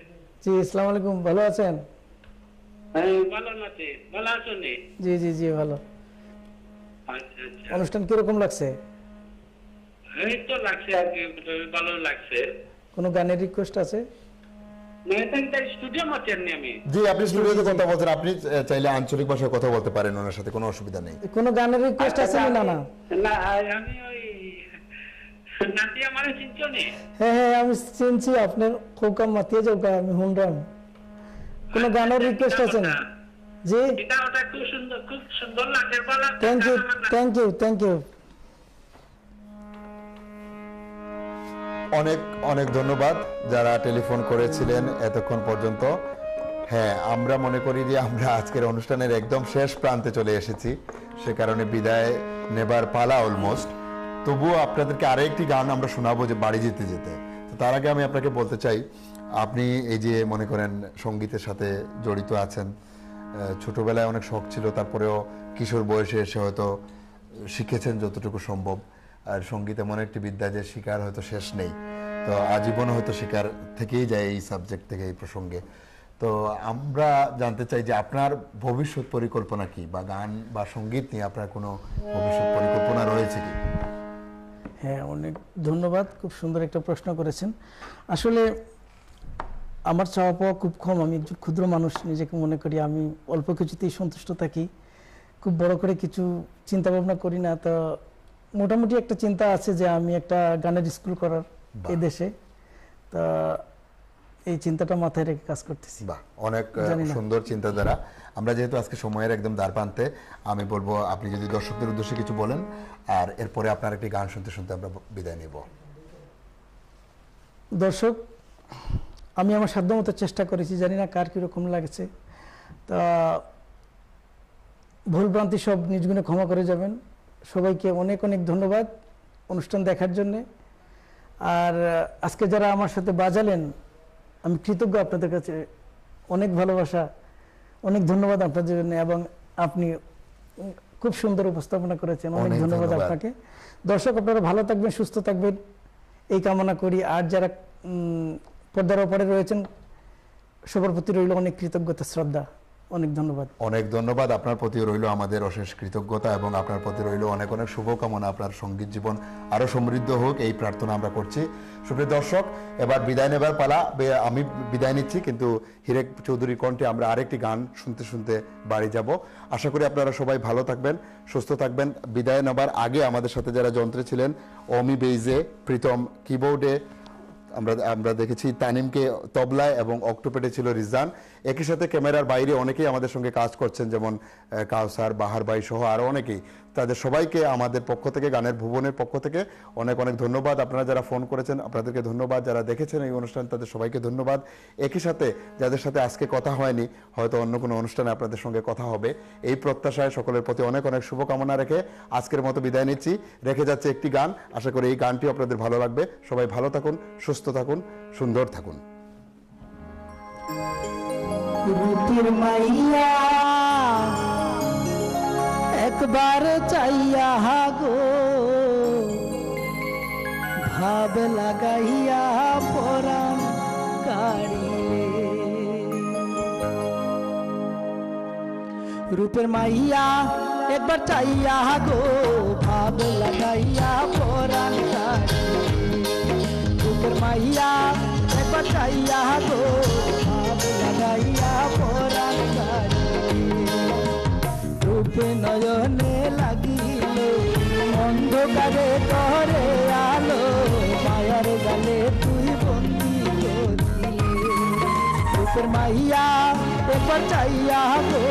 [SPEAKER 3] জি, আসসালামু আলাইকুম, ভালো আছেন?
[SPEAKER 8] হ্যাঁ, ভালো আছি। ভালো আছেন?
[SPEAKER 3] জি জি জি, ভালো।
[SPEAKER 8] আচ্ছা আচ্ছা,
[SPEAKER 3] অনুষ্ঠান কিরকম লাগছে?
[SPEAKER 8] এই তো লাগছে আর কি, ভালো লাগছে।
[SPEAKER 3] কোনো গানের রিকোয়েস্ট আছে?
[SPEAKER 8] না, এটা স্টুডিও মাঝে আমি।
[SPEAKER 2] জি, আপনি স্টুডিওতে কথা বলছেন, আপনি চাইলে আঞ্চলিক ভাষায় কথা বলতে পারেন ওনার সাথে, কোনো অসুবিধা নেই।
[SPEAKER 3] কোনো গানের রিকোয়েস্ট আছে না? না
[SPEAKER 8] না, আমি ওই নাতিয়া মানে চিনছো নি?
[SPEAKER 3] হ্যাঁ হ্যাঁ, আমি চিনছি আপনার খোকা মাতিয়ে যাও, আমি হুনরাম। কোনো গানের রিকোয়েস্ট আছে না? জি,
[SPEAKER 8] এটা ওটা খুব সুন্দর লাগে। বলা,
[SPEAKER 3] thank you thank you thank you.
[SPEAKER 2] অনেক অনেক ধন্যবাদ যারা টেলিফোন করেছিলেন এতক্ষণ পর্যন্ত। হ্যাঁ, আমরা মনে করি যে আমরা আজকের অনুষ্ঠানের একদম শেষ প্রান্তে চলে এসেছি, সে কারণে বিদায় নেবার পালা অলমোস্ট। তবুও আপনাদেরকে আরেকটি গান আমরা শোনাবো যে বাড়ি যেতে যেতে। তো তার আগে আমি আপনাকে বলতে চাই, আপনি এই যে মনে করেন সঙ্গীতের সাথে জড়িত আছেন, ছোটবেলায় অনেক শখ ছিল, তারপরেও কিশোর বয়সে এসে হয়তো শিখেছেন যতটুকু সম্ভব। আর সঙ্গীত এমন একটি বিদ্যা যে শিকার হয়তো শেষ নেই, তো আজীবন হয়তো শিকার থেকেই যায় এই সাবজেক্ট থেকে, এই প্রসঙ্গে। তো আমরা জানতে চাই যে আপনার ভবিষ্যৎ পরিকল্পনা কি, বা গান বা সঙ্গীত নিয়ে আপনার কোনো ভবিষ্যৎ পরিকল্পনা রয়েছে কি?
[SPEAKER 3] হ্যাঁ, অনেক ধন্যবাদ, খুব সুন্দর একটা প্রশ্ন করেছেন। আসলে আমার চাওয়া পাওয়া খুব কম। আমি একজন ক্ষুদ্র মানুষ নিজেকে মনে করি। আমি অল্প কিছুতেই সন্তুষ্ট থাকি, খুব বড় করে কিছু চিন্তা ভাবনা করি না। তো মোটামুটি একটা চিন্তা আছে যে আমি একটা গানের স্কুল করার এই দেশে। তা এই চিন্তাটা মাথায় রেখে কাজ করতেছি।
[SPEAKER 2] বাহ, অনেক সুন্দর চিন্তাধারা। আমরা যেহেতু আজকে সময়ের একদম দ্বারপ্রান্তে, আমি বলবো আপনি যদি দর্শকদের উদ্দেশ্যে কিছু বলেন, আর এরপরে আপনার একটি গান শুনতে শুনতে আমরা বিদায় নেব।
[SPEAKER 3] দর্শক, আমি আমার সাধ্যমতো চেষ্টা করেছি, জানি না কার কীরকম লাগছে। তা ভুলভ্রান্তি সব নিজ গুণে ক্ষমা করে যাবেন। সবাইকে অনেক অনেক ধন্যবাদ অনুষ্ঠান দেখার জন্যে। আর আজকে যারা আমার সাথে বাজালেন, আমি কৃতজ্ঞ আপনাদের কাছে। অনেক ভালোবাসা, অনেক ধন্যবাদ আপনাদের জন্য। এবং আপনি খুব সুন্দর উপস্থাপনা করেছেন, অনেক ধন্যবাদ আপনাকে। দর্শক, আপনারা ভালো থাকবেন, সুস্থ থাকবেন, এই কামনা করি। আর যারা পর্দার ওপরে রয়েছেন, সবার প্রতি রইল অনেক কৃতজ্ঞতা, শ্রদ্ধা। অনেক ধন্যবাদ।
[SPEAKER 2] অনেক ধন্যবাদ। আপনার প্রতি রইল আমাদের অশেষ কৃতজ্ঞতা, এবং আপনার প্রতি রইল অনেক অনেক শুভকামনা। আপনার সঙ্গীত জীবন আরো সমৃদ্ধ হোক, এই প্রার্থনা আমরা করছি। সুপ্রিয় দর্শক, এবার বিদায় নেবার পালা। আমি বিদায় নিচ্ছি, কিন্তু হিরেক চৌধুরী কণ্ঠে আমরা আরেকটি গান শুনতে শুনতে বাড়ি যাব। আশা করি আপনারা সবাই ভালো থাকবেন, সুস্থ থাকবেন। বিদায় নেবার আগে আমাদের সাথে যারা যন্ত্রে ছিলেন, অমি বেইজে, প্রীতম কিবোর্ডে, আমরা দেখেছি তানিমকে তবলায়, এবং অক্টোপেডে ছিল রিজান। একই সাথে ক্যামেরার বাইরে অনেকেই আমাদের সঙ্গে কাজ করছেন, যেমন কাউসার, বাহার ভাই সহ আরও অনেকেই। তাদের সবাইকে আমাদের পক্ষ থেকে, গানের ভুবনের পক্ষ থেকে অনেক অনেক ধন্যবাদ। আপনারা যারা ফোন করেছেন আপনাদেরকে ধন্যবাদ, যারা দেখেছেন এই অনুষ্ঠান তাদের সবাইকে ধন্যবাদ। একই সাথে যাদের সাথে আজকে কথা হয়নি, হয়তো অন্য কোনো অনুষ্ঠানে আপনাদের সঙ্গে কথা হবে, এই প্রত্যাশায় সকলের প্রতি অনেক অনেক শুভকামনা রেখে আজকের মতো বিদায় নিচ্ছি। রেখে যাচ্ছে একটি গান, আশা করি এই গানটিও আপনাদের ভালো লাগবে। সবাই ভালো থাকুন, সুস্থ থাকুন, সুন্দর থাকুন।
[SPEAKER 4] রুটির মাইয়া একবার চাইয়া গো, ভাব লাগাইয়া পরাণ কাড়িলে রূপের মাইয়া একবার চাইয়া গো ভাব লাগাইয়া পরাণ কাটে রূপের মাইয়া একবার চাইয়া গো ভাব লাগাইয়া পরাণ কাটে রূপে নয়নে লাগিল অন্ধকারে তরে আলো মায়ার গালে তুই বন্দি করলি রূপের মাইয়া একবার চাইয়া গো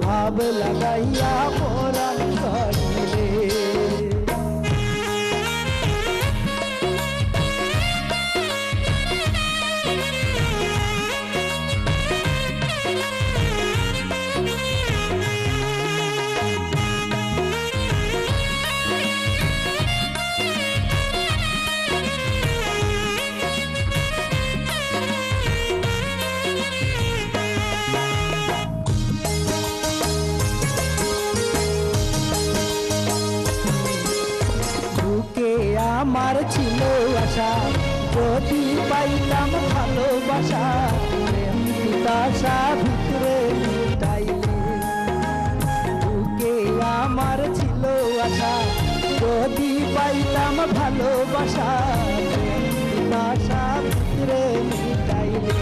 [SPEAKER 4] ভাব লাগাইয়া পরাণ কাটে আমার ছিল আশা যদি পাইলাম ভালোবাসা প্রেম পিপাসা ভিতরে মিটাইলে বুকে আমার ছিল আশা যদি পাইলাম ভালোবাসা প্রেম পিপাসা ভিতরে মিটাইলে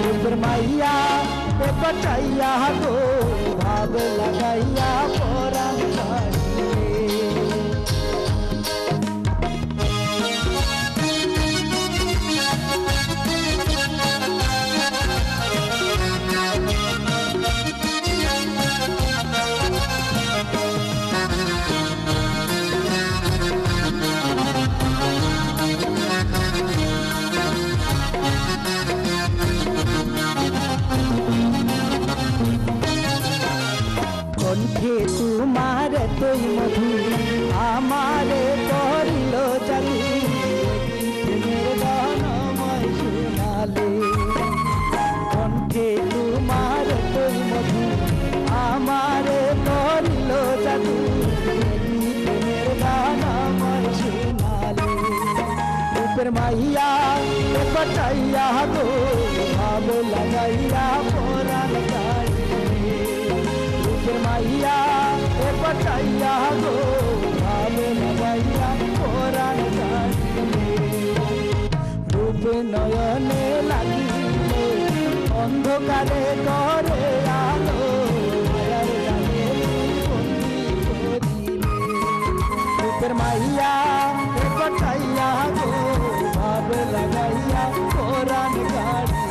[SPEAKER 4] রূপের মাইয়া একবার চাইয়া গো ভাব লাগাইয়া পরাণ কাটে কণ্ঠে তোমার তুই মধু আমারে করিল জানি প্রেমের গানময় শোনালে কণ্ঠে তোমার তুই মধু আমারে করিল জানি প্রেমের গানময় শোনালে রূপের মাইয়া একবার চাইয়া গো ভাব লাগাইয়া পরাণ কাটে রূপের মাইয়া একবার চাইয়া গো ভাব লাগাইয়া পরাণ কাটে রূপে নয়নে লাগিল অন্ধকারে করে আলো মায়ার গালে বন্দি করিলে রূপের মাইয়া একবার চাইয়া গো ভাব লাগাইয়া পরাণ কাটে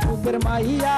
[SPEAKER 4] রূপের মাইয়া